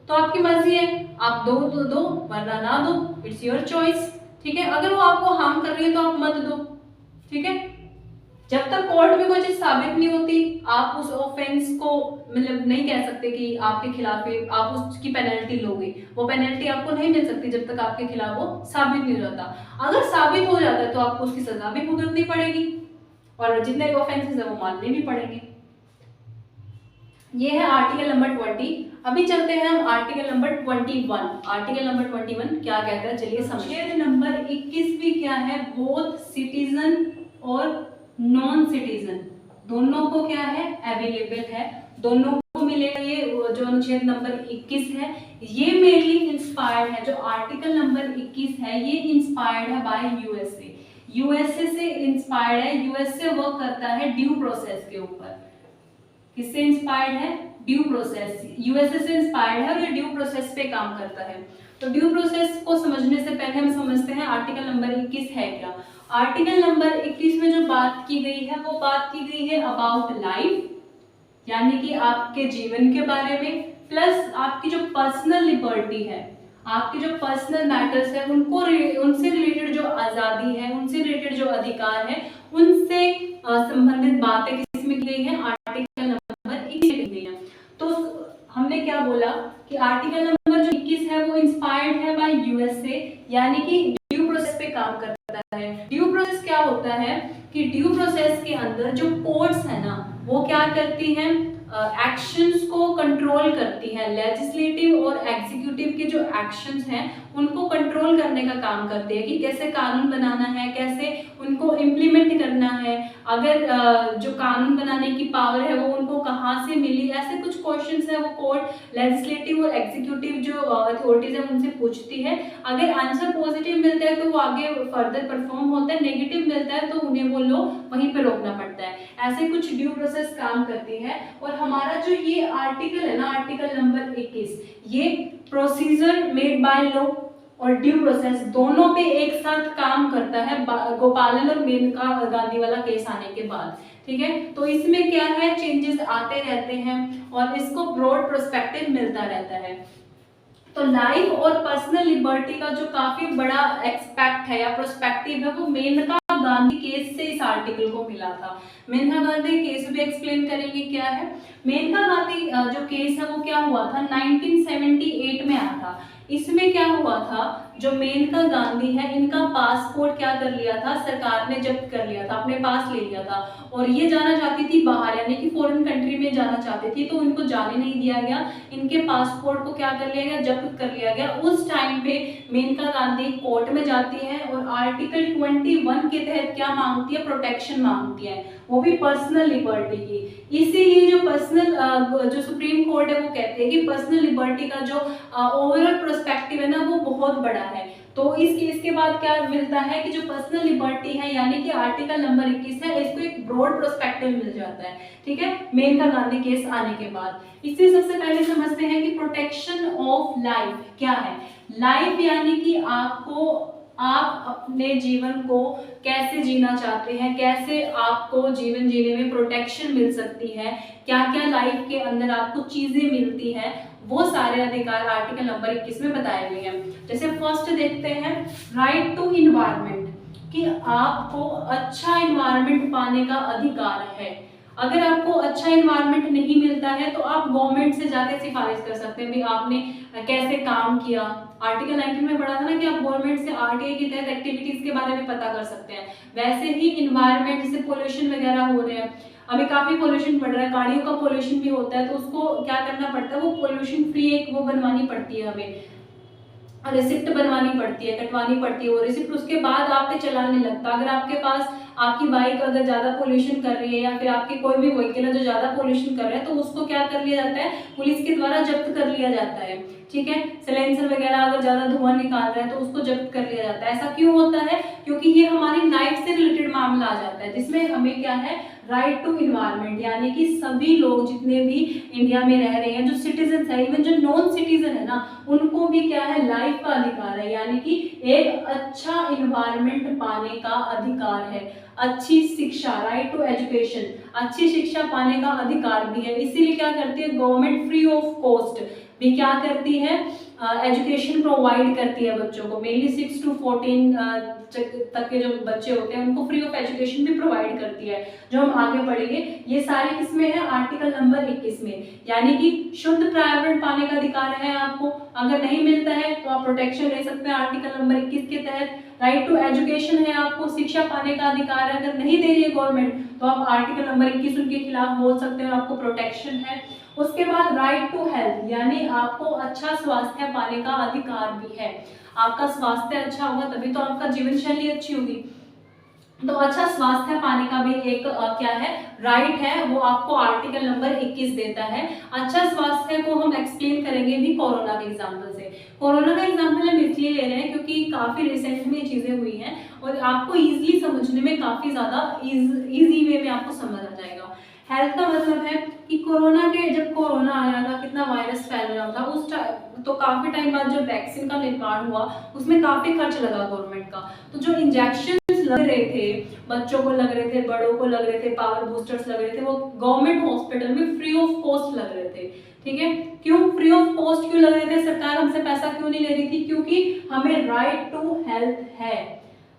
A: तो आपकी मर्जी है, आप दो तो दो वरना ना दो, इट्स योर चॉइस। ठीक है, अगर वो आपको हार्म कर रही है तो आप मत दो। ठीक है, जब तक कोर्ट में कोई चीज साबित नहीं होती आप उस ऑफेंस को मतलब नहीं कह सकते कि आपके खिलाफ आप उसकी पेनल्टी लोगे, वो पेनल्टी आपको नहीं मिल सकती जब तक आपके खिलाफ वो साबित नहीं हो जाता। अगर साबित हो जाता है तो आपको उसकी सजा भी भुगतनी पड़ेगी और जितने भी ऑफेंसेस है वो मानने भी पड़ेंगे। ये है आर्टिकल नंबर 20। अभी चलते हैं हम आर्टिकल नंबर 21। आर्टिकल नंबर 21 क्या कहता है चलिए समझिए। नंबर 21 भी क्या है, बोथ सिटीजन और नॉन सिटीजन दोनों को क्या है अवेलेबल है, दोनों को मिलेगा। ये जो अनुच्छेद नंबर 21 है ये मेनली इंस्पायर्ड है, जो आर्टिकल नंबर 21 है ये इंस्पायर्ड है बाय यूएसए। यूएसए से इंस्पायर्ड है, यूएसए वर्क करता है ड्यू प्रोसेस के ऊपर। किससे इंस्पायर्ड है? Due process. यूएसए से इंस्पायर्ड है और ये ड्यू प्रोसेस पे काम करता है। तो ड्यू प्रोसेस को समझने से पहले हम समझते हैं आर्टिकल नंबर 21 है क्या। आर्टिकल नंबर 21 में जो बात की गई है वो बात की गई है अबाउट लाइफ, यानी कि आपके जीवन के बारे में, प्लस आपकी जो पर्सनल लिबर्टी है, आपके जो पर्सनल मैटर्स है उनको उनसे रिलेटेड जो आज़ादी है, उनसे रिलेटेड जो अधिकार है, उनसे संबंधित बातें किसमें की गई है? आर्टिकल नंबर 21 में की गई है। तो हमने क्या बोला कि आर्टिकल नंबर जो 21 है वो इंस्पायर्ड है बाय यूएसए, यानी कि ड्यू प्रोसेस पे काम करता है। ड्यू प्रोसेस क्या होता है कि ड्यू प्रोसेस के अंदर जो कोर्ट्स है ना वो क्या करती हैं, एक्शंस को कंट्रोल करती है। लेजिस्लेटिव और एग्जीक्यूटिव के जो एक्शंस हैं उनको कंट्रोल करने का काम करते हैं कि कैसे कानून बनाना है, कैसे उनको इम्प्लीमेंट करना है, अगर जो कानून बनाने की पावर है वो उनको कहाँ से मिली, ऐसे कुछ क्वेश्चंस है वो कोर्ट लेजिस्लेटिव और एग्जीक्यूटिव जो अथॉरिटीज है उनसे पूछती है। अगर आंसर पॉजिटिव मिलता है तो वो आगे फर्दर परफॉर्म होता है, नेगेटिव मिलता है तो उन्हें वो लोग वहीं पर रोकना पड़ता है। ऐसे कुछ ड्यू प्रोसेस काम करती है। और हमारा जो ये आर्टिकल है ना, आर्टिकल नंबर 21, ये प्रोसीजर मेड बाय लॉ और ड्यू प्रोसेस दोनों पे एक साथ काम करता है गोपालन और मेनका गांधी वाला केस आने के बाद। ठीक है, तो इसमें क्या है, चेंजेस आते रहते हैं और इसको ब्रॉड पर्सपेक्टिव मिलता रहता है। तो लाइफ और पर्सनल लिबर्टी का जो काफी बड़ा एक्सपेक्ट है या प्रोस्पेक्टिव है वो मेनका गांधी केस से इस आर्टिकल को मिला था। मेनका गांधी केस भी एक्सप्लेन करेंगे क्या है। मेनका गांधी जो केस है वो क्या हुआ था, 1978 में आया था। इसमें क्या हुआ था, जो मेनका गांधी है इनका पासपोर्ट क्या कर लिया था, सरकार ने जब्त कर लिया था, अपने पास ले लिया था और ये जाना चाहती थी बाहर, यानी कि फॉरेन कंट्री में जाना चाहती थी, तो उनको जाने नहीं दिया गया। इनके पासपोर्ट को क्या कर लिया गया, जब्त कर लिया गया। उस टाइम पे मेनका गांधी कोर्ट में जाती है और आर्टिकल 21 के तहत क्या मांगती है, प्रोटेक्शन मांगती है, वो भी पर्सनल लिबर्टी की। इसीलिए जो पर्सनल जो सुप्रीम कोर्ट है वो कहते हैं कि पर्सनल लिबर्टी का जो ओवरऑल पर्सपेक्टिव है ना वो बहुत बड़ा है। तो इसके बाद क्या मिलता है कि जो पर्सनल लिबर्टी है यानी कि आर्टिकल नंबर 21 है, इसको एक ब्रॉड प्रोस्पेक्टिव मिल जाता है, ठीक है, मेनका गांधी केस आने के बाद। इससे सबसे पहले समझते हैं कि प्रोटेक्शन ऑफ लाइफ क्या है। लाइफ यानी कि आप अपने जीवन को कैसे जीना चाहते हैं, कैसे आपको जीवन जीने में प्रोटेक्शन मिल सकती है, क्या क्या लाइफ के अंदर आपको चीजें मिलती हैं, वो सारे अधिकार आर्टिकल नंबर 21 में बताए गए हैं। जैसे फर्स्ट देखते हैं राइट टू इन्वायरमेंट, कि आपको अच्छा इन्वायरमेंट पाने का अधिकार है। अगर आपको अच्छा इन्वायरमेंट नहीं मिलता है तो आप गवर्नमेंट से जाकर सिफारिश कर सकते हैं, भाई आपने कैसे काम किया। आर्टिकल 19 में पढ़ा था ना कि आप गवर्नमेंट से आरटीआई के तहत एक्टिविटीज के बारे में पता कर सकते हैं। वैसे ही इन्वायरमेंट जैसे पोल्यूशन वगैरह हो रहे हैं, अभी काफी पोल्यूशन बढ़ रहा है, गाड़ियों का पोल्यूशन भी होता है, तो उसको क्या करना पड़ता है, वो पोल्यूशन फ्री एक वो बनवानी पड़ती है, हमें रिसिप्ट बनवानी पड़ती है, कटवानी पड़ती है वो रिसिप्ट, उसके बाद आप पे चलान नहीं लगता। अगर आपके पास आपकी बाइक अगर ज्यादा पोल्यूशन कर रही है या फिर आपके कोई भी व्हीकल है जो ज्यादा पोल्यूशन कर रहा है, तो उसको क्या कर लिया जाता है, पुलिस के द्वारा जब्त कर लिया जाता है, ठीक है। सिलेंसर वगैरह अगर ज्यादा धुआं निकाल रहा है तो उसको जब्त कर लिया जाता है। ऐसा क्यों होता है, क्योंकि ये हमारी लाइफ से रिलेटेड मामला आ जाता है, जिसमें हमें क्या है, राइट टू इन्वायरमेंट, यानी कि सभी लोग जितने भी इंडिया में रह रहे हैं, जो सिटीजन है, इवन जो नॉन सिटीजन है ना, उनको भी क्या है, लाइफ का अधिकार है, यानी कि एक अच्छा इन्वायरमेंट पाने का अधिकार है। अच्छी शिक्षा, राइट टू एजुकेशन, अच्छी शिक्षा पाने का अधिकार भी है। इसीलिए क्या करती है गवर्नमेंट, फ्री ऑफ कॉस्ट भी क्या करती है, एजुकेशन प्रोवाइड करती है बच्चों को। मेनली 6 to 14 तक के जो बच्चे होते हैं उनको फ्री ऑफ एजुकेशन भी प्रोवाइड करती है, जो हम आगे पढ़ेंगे। ये सारी किसमें है, आर्टिकल नंबर 21 में। यानी कि शुद्ध पर्यावरण पाने का अधिकार है आपको, अगर नहीं मिलता है तो आप प्रोटेक्शन ले सकते हैं आर्टिकल नंबर 21 के तहत। राइट टू एजुकेशन है, आपको शिक्षा पाने का अधिकार है, अगर नहीं दे रही है गवर्नमेंट तो आप आर्टिकल नंबर 21 उनके खिलाफ बोल सकते हैं, आपको प्रोटेक्शन है। उसके बाद राइट टू हेल्थ, यानी आपको अच्छा स्वास्थ्य पाने का अधिकार भी है। आपका स्वास्थ्य अच्छा होगा तभी तो आपका जीवन शैली अच्छी होगी, तो अच्छा स्वास्थ्य पाने का भी एक क्या है, राइट है, वो आपको आर्टिकल नंबर 21 देता है। अच्छा स्वास्थ्य को हम एक्सप्लेन करेंगे भी कोरोना के एग्जांपल से। कोरोना का एग्जांपल हम इसलिए ले रहे हैं क्योंकि काफी रिसेंट में चीजें हुई हैं और आपको इजीली समझने में काफी ज्यादा इजी वे में आपको समझ आ जाएगा। हेल्थ का मतलब है कि जब कोरोना आया था, कितना वायरस फैल रहा था उस टाइम, तो काफी टाइम बाद जब वैक्सीन का निर्माण हुआ उसमें काफी खर्च लगा गवर्नमेंट का। तो जो इंजेक्शन लग रहे थे, बच्चों को लग रहे थे, बड़ों को लग रहे थे, पावर बूस्टर्स लग रहे थे, वो गवर्नमेंट हॉस्पिटल में फ्री ऑफ कॉस्ट लग रहे थे, ठीक है। क्यों फ्री ऑफ कॉस्ट क्यों लग रहे थे, सरकार हमसे पैसा क्यों नहीं ले रही थी, क्योंकि हमें राइट टू हेल्थ है।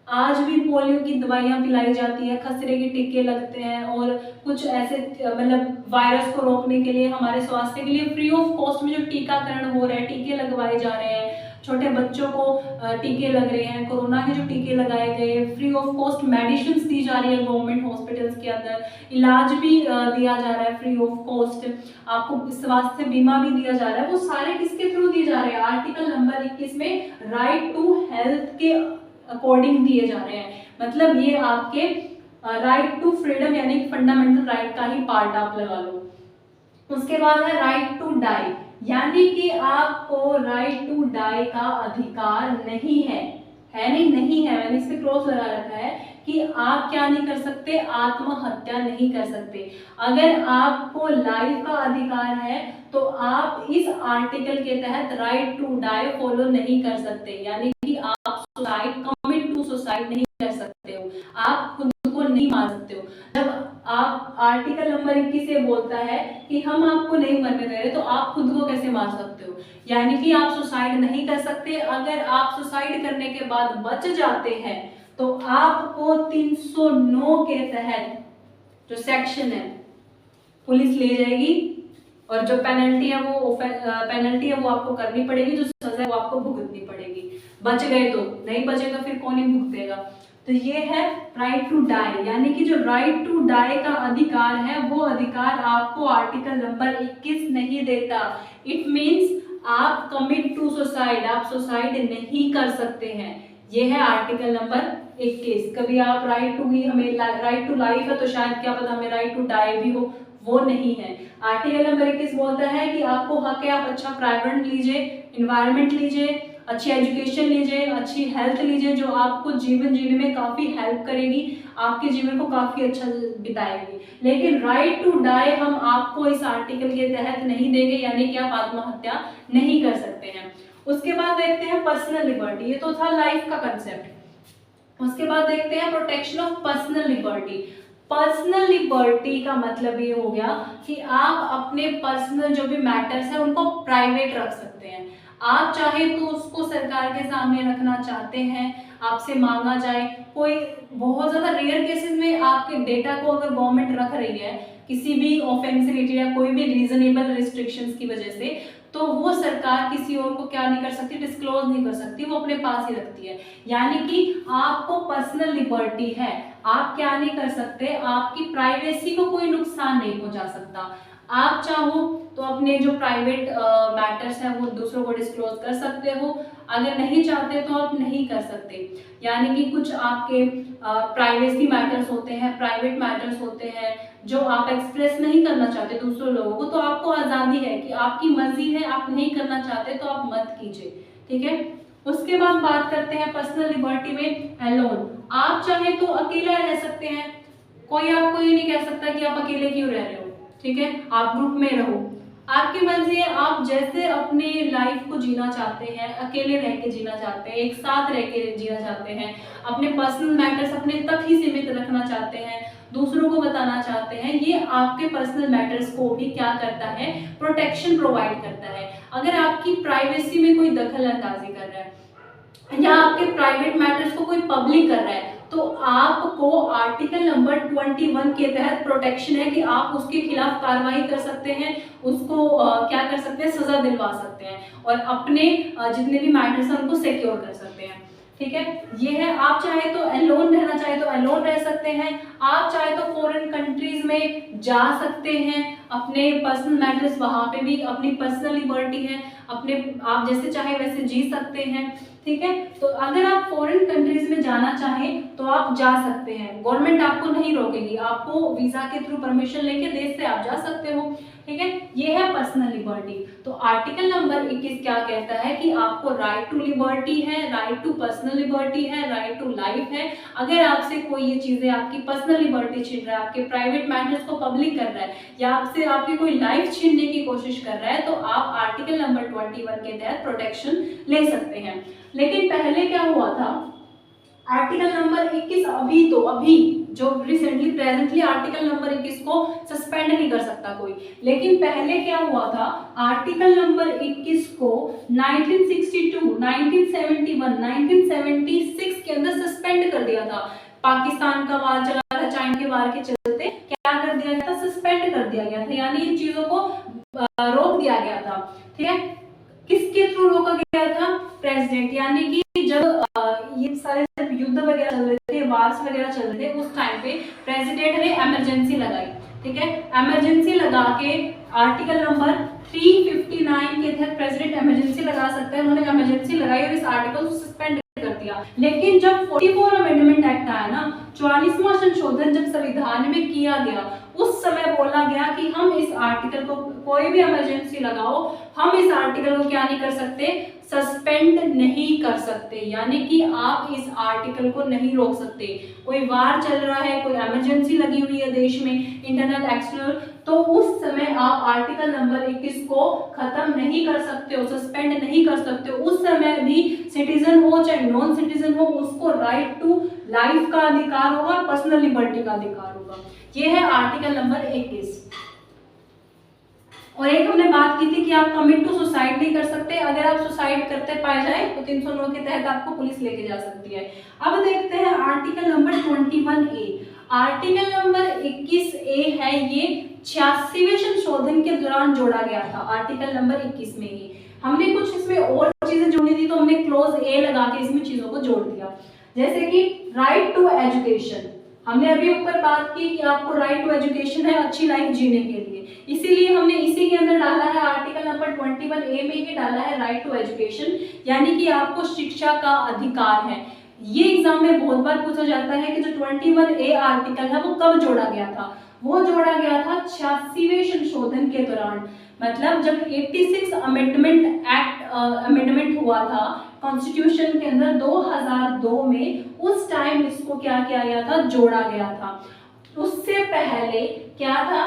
A: आज भी पोलियो की दवाइयां पिलाई जाती है, खसरे के टीके लगते हैं और कुछ ऐसे मतलब वायरस को रोकने के लिए, हमारे स्वास्थ्य के लिए फ्री ऑफ कॉस्ट में जो टीकाकरण हो रहा है, टीके लगवाए जा रहे हैं, छोटे बच्चों को टीके लग रहे हैं, कोरोना के जो टीके लगाए गए, फ्री ऑफ कॉस्ट मेडिसिन दी जा रही है गवर्नमेंट हॉस्पिटल्स के अंदर, इलाज भी दिया जा रहा है फ्री ऑफ कॉस्ट, आपको स्वास्थ्य बीमा भी दिया जा रहा है। वो सारे किसके थ्रू दिए जा रहे हैं, आर्टिकल नंबर 21 में राइट टू हेल्थ के अकॉर्डिंग दिए जा रहे हैं। मतलब ये आपके राइट टू फ्रीडम यानी फंडामेंटल राइट का ही पार्ट आप लगा लो। उसके बाद है राइट टू डाई, यानी कि आपको राइट टू डाई का अधिकार नहीं है, नहीं है, मैंने इस पे क्रॉस लगा रखा है कि आप क्या नहीं कर सकते, आत्महत्या नहीं कर सकते। अगर आपको लाइफ का अधिकार है तो आप इस आर्टिकल के तहत राइट टू डाई फॉलो नहीं कर सकते, यानी कि आप सुसाइड, कमिट टू सुसाइड नहीं कर सकते हो, आप खुद को नहीं मार सकते हो। जब आप आर्टिकल नंबर 21 से बोलता है कि हम आपको नहीं मरने दे रहे, तो आप खुद को कैसे मार सकते हो, यानी कि आप सुसाइड नहीं कर सकते। अगर आप सुसाइड करने के बाद बच जाते हैं तो आपको 309 के तहत जो सेक्शन है पुलिस ले जाएगी और जो पेनल्टी है वो आपको करनी पड़ेगी, जो सजा है वो आपको भुगतनी पड़ेगी। बच गए तो, नहीं बचे तो फिर कौन ही भुगतेगा। तो ये है राइट टू डाई, यानी कि जो राइट टू डाई का अधिकार है वो अधिकार आपको आर्टिकल नंबर 21 नहीं देता। इट मींस आप कमिट टू सुसाइड, आप सुसाइड नहीं कर सकते हैं। ये है आर्टिकल नंबर 21। कभी आप राइट टू भी, हमें राइट टू लाइफ है तो शायद क्या पता हमें राइट टू डाई भी हो, वो नहीं है। आर्टिकल नंबर 21 बोलता है कि आपको हक है, आप अच्छा पर्यावरण लीजिए, इन्वायरमेंट लीजिए, अच्छी एजुकेशन लीजिए, अच्छी हेल्थ लीजिए जो आपको जीवन जीने में काफ़ी हेल्प करेगी, आपके जीवन को काफ़ी अच्छा बिताएगी। लेकिन राइट टू डाई हम आपको इस आर्टिकल के तहत नहीं देंगे, यानी कि आप आत्महत्या नहीं कर सकते हैं। उसके बाद देखते हैं पर्सनल लिबर्टी, ये तो था लाइफ का कंसेप्ट। उसके बाद देखते हैं protection of personal liberty. Personal liberty का मतलब ये हो गया कि आप अपने पर्सनल जो भी मैटर्स है उनको प्राइवेट रख सकते हैं। आप चाहे तो उसको सरकार के सामने रखना चाहते हैं, आपसे मांगा जाए, कोई बहुत ज्यादा रेयर केसेस में आपके डेटा को अगर गवर्नमेंट रख रही है किसी भी ऑफेंस से रिलेटेड या कोई भी रीजनेबल रिस्ट्रिक्शंस की वजह से, तो वो सरकार किसी और को क्या नहीं कर सकती, डिस्क्लोज नहीं कर सकती, वो अपने पास ही रखती है। यानी कि आपको पर्सनल लिबर्टी है, आप क्या नहीं कर सकते, आपकी प्राइवेसी को कोई नुकसान नहीं पहुंचा सकता। आप चाहो तो अपने जो प्राइवेट मैटर्स हैं वो दूसरों को डिस्क्लोज कर सकते हो, अगर नहीं चाहते तो आप नहीं कर सकते। यानी कि कुछ आपके प्राइवेसी मैटर्स होते हैं, प्राइवेट मैटर्स होते हैं जो आप एक्सप्रेस नहीं करना चाहते दूसरे लोगों को, तो आपको आज़ादी है कि आपकी मर्जी है, आप नहीं करना चाहते तो आप मत कीजिए, ठीक है। उसके बाद बात करते हैं पर्सनल लिबर्टी में एलोन। आप चाहे तो अकेला रह सकते हैं, कोई आपको ये नहीं कह सकता कि आप अकेले क्यों रह रहे हो, ठीक है, आप ग्रुप में रहो, आपकी मर्जी है, आप जैसे अपनी लाइफ को जीना चाहते हैं, अकेले रह के जीना चाहते हैं, एक साथ रह के जीना चाहते हैं, अपने पर्सनल मैटर्स अपने तक ही सीमित रखना चाहते हैं, दूसरों को बताना चाहते हैं, ये आपके पर्सनल मैटर्स को भी क्या करता है, प्रोटेक्शन प्रोवाइड करता है। अगर आपकी प्राइवेसी में कोई दखल अंदाजी कर रहा है या आपके प्राइवेट मैटर्स को कोई पब्लिक कर रहा है, तो आपको आर्टिकल नंबर 21 के तहत प्रोटेक्शन है कि आप उसके खिलाफ कार्रवाई कर सकते हैं, उसको क्या कर सकते हैं, सजा दिलवा सकते हैं और अपने जितने भी मैटर्स हैं उनको सिक्योर कर सकते हैं, ठीक है। ये है, आप चाहे तो एलोन रहना चाहे तो एलोन रह सकते हैं, आप चाहे तो फॉरेन कंट्रीज में जा सकते हैं, अपने पर्सनल मैटर्स वहां पे भी अपनी पर्सनल लिबर्टी है, अपने आप जैसे चाहे वैसे जी सकते हैं, ठीक है। तो अगर आप फॉरेन कंट्रीज में जाना चाहें तो आप जा सकते हैं, गवर्नमेंट आपको नहीं रोकेगी, आपको वीजा के थ्रू परमिशन लेके देश से आप जा सकते हो, ठीक है। ये है पर्सनल लिबर्टी। तो आर्टिकल नंबर 21 क्या कहता है कि आपको राइट टू लिबर्टी है, राइट टू पर्सनल लिबर्टी है, राइट टू लाइफ है। अगर आपसे कोई ये चीजें, आपकी पर्सनल लिबर्टी छीन रहा है, आपके प्राइवेट मैटर्स को पब्लिक कर रहा है या आपसे आपकी कोई लाइफ छीनने की कोशिश कर रहा है, तो आप आर्टिकल नंबर 21 के तहत प्रोटेक्शन ले सकते हैं। लेकिन पहले क्या हुआ था, आर्टिकल नंबर 21 अभी जो रिसेंटली प्रेजेंटली आर्टिकल नंबर 21 को सस्पेंड नहीं कर सकता कोई, लेकिन पहले क्या हुआ था, आर्टिकल नंबर 21 को 1962, 1971, 1976 के अंदर सस्पेंड कर दिया था। पाकिस्तान का वार चला था, चाइना के वार के चलते क्या कर दिया गया था, सस्पेंड कर दिया गया था, यानी इन चीजों को रोक दिया गया था, ठीक है। किसके थ्रू रोका गया था, प्रेसिडेंट, यानी कि जब ये सारे युद्ध वगैरह चल रहे थे, वार्स वगैरह चल रहे थे, उस टाइम पे प्रेसिडेंट ने इमरजेंसी लगाई, ठीक है। इमरजेंसी लगा के आर्टिकल नंबर 359 के तहत प्रेसिडेंट इमरजेंसी लगा सकता है, उन्होंने इमरजेंसी लगाई और इस आर्टिकल को सस्पेंड कर दिया। लेकिन जब 44 अमेंडमेंट एक्ट आया ना, 44वां संशोधन जब संविधान में किया गया, उस समय बोला गया कि हम इस आर्टिकल को, कोई भी इमरजेंसी लगाओ, हम इस आर्टिकल को क्या नहीं कर सकते, सस्पेंड नहीं कर सकते, यानी कि आप इस आर्टिकल को नहीं रोक सकते। कोई वार चल रहा है, कोई इमरजेंसी लगी हुई है देश में, इंटरनल एक्सटर्नल, तो उस समय आप आर्टिकल नंबर 21 को खत्म नहीं कर सकते हो, सस्पेंड नहीं कर सकते हो। उस समय भी सिटीजन हो चाहे नॉन सिटीजन हो, उसको राइट टू लाइफ का अधिकार होगा और पर्सनल लिबर्टी का अधिकार होगा। ये है आर्टिकल नंबर 21। और एक हमने बात की थी कि आप कमिट टू सुसाइड नहीं कर सकते, अगर आप सुसाइड करते पाए जाए तो 309 के तहत आपको पुलिस लेके जा सकती है। अब देखते हैं article number 21A। Article number 21A है, ये 86वें संशोधन के दौरान जोड़ा गया था, आर्टिकल नंबर 21 में ही। हमने कुछ इसमें और चीजें जोड़नी थी तो हमने क्लोज ए लगा के इसमें चीजों को जोड़ दिया, जैसे कि राइट टू एजुकेशन। हमने अभी ऊपर बात की कि आपको राइट टू एजुकेशन है अच्छी लाइफ जीने के लिए, इसीलिए हमने इसी के अंदर डाला है आर्टिकल नंबर 21A में ही डाला है राइट टू एजुकेशन, यानी कि आपको शिक्षा का अधिकार है। ये एग्जाम में बहुत बार पूछा जाता है कि जो 21A आर्टिकल है वो कब जोड़ा गया था, वो जोड़ा गया था 86वें संशोधन के दौरान। मतलब जब 86 अमेंडमेंट एक्ट अमेंडमेंट हुआ था कॉन्स्टिट्यूशन के अंदर 2002 में उस टाइम इसको क्या किया गया था, जोड़ा गया था। उससे पहले क्या था,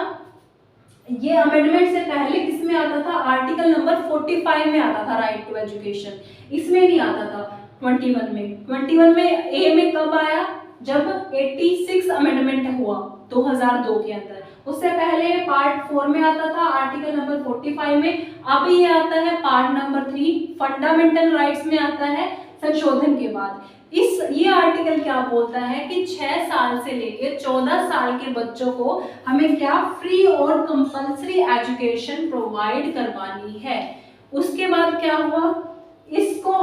A: ये अमेंडमेंट से पहले किसमें आता था, आर्टिकल नंबर 45 में आता था राइट टू एजुकेशन, इसमें नहीं आता था 21 में। 21 में ए में कब आया, जब 86 अमेंडमेंट हुआ 2002 के अंदर। उससे पहले पार्ट 4 में आता था आर्टिकल नंबर 45 में। अब ये आता है पार्ट नंबर 3 फंडामेंटल राइट्स में आता है संशोधन के बाद। ये आर्टिकल क्या बोलता है कि 6 साल से लेकर 14 साल के बच्चों को हमें क्या, फ्री और कंपल्सरी एजुकेशन प्रोवाइड करवानी है। उसके बाद क्या हुआ, इसको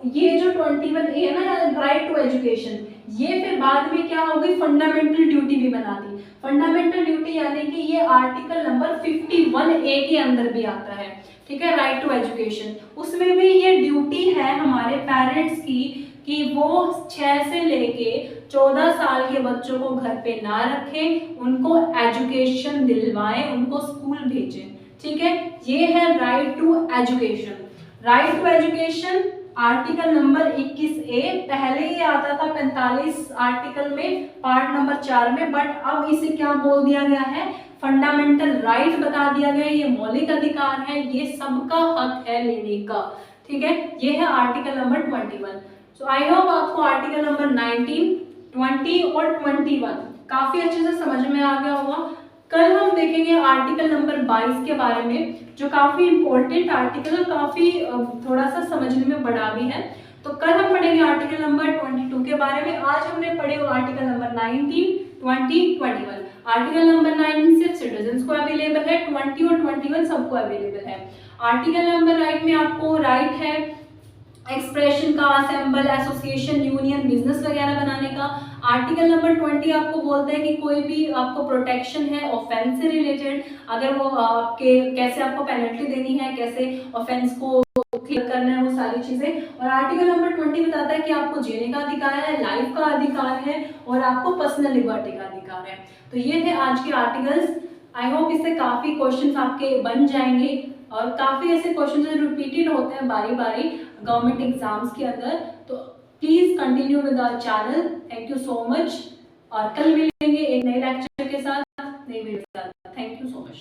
A: ये जो 21A है ना, राइट टू एजुकेशन, ये फिर बाद में क्या हो गई, फंडामेंटल ड्यूटी भी बना दी। फंडामेंटल ड्यूटी यानी कि ये आर्टिकल नंबर 51A के अंदर भी आता है, ठीक है, राइट टू एजुकेशन। उसमें भी ये ड्यूटी है हमारे पेरेंट्स की कि वो 6 से लेके 14 साल के बच्चों को घर पे ना रखें, उनको एजुकेशन दिलवाएं, उनको स्कूल भेजें, ठीक है। ये है right to education. Right to education article number 21A, पहले ये आता था 45 आर्टिकल में पार्ट नंबर 4 में, बट अब इसे क्या बोल दिया गया है, फंडामेंटल राइट बता दिया गया है। ये मौलिक अधिकार है, ये सबका हक है लेने का, ठीक है। ये है article number 21। So I hope आपको आर्टिकल नंबर 19, 20 और 21 काफी अच्छे से समझ में आ गया होगा। कल हम देखेंगे आर्टिकल नंबर 22 के बारे में, जो काफी इंपॉर्टेंट आर्टिकल और काफी थोड़ा सा समझने में बड़ा भी है। तो कल हम पढ़ेंगे आर्टिकल नंबर 22 के बारे में। आज हमने पढ़े आर्टिकल नंबर 19, 20, 21। आर्टिकल नंबर 19 सिर्फ सिटीजन्स को अवेलेबल है, 20 और 21 सबको अवेलेबल है। आर्टिकल नंबर 9 में आपको राइट है एक्सप्रेशन का, असेंबल, एसोसिएशन, यूनियन, बिजनेस वगैरह बनाने का। आर्टिकल नंबर 20 आपको बोलता है कि कोई भी आपको प्रोटेक्शन है ऑफेंस से रिलेटेड, अगर वो आपके कैसे आपको पेनल्टी देनी है, कैसे ऑफेंस को क्लियर करना है, वो सारी चीजें। और आर्टिकल नंबर 20 बताता है कि आपको जीने का अधिकार है, लाइफ का अधिकार है और आपको पर्सनल लिबर्टी का अधिकार है। तो ये थे आज के आर्टिकल्स। आई होप इससे काफी क्वेश्चंस आपके बन जाएंगे और काफी ऐसे क्वेश्चन जो रिपीटेड होते हैं बारी बारी गवर्नमेंट एग्जाम्स के अंदर। तो please continue with our channel. Thank you so much और कल मिलेंगे एक नए लेक्चर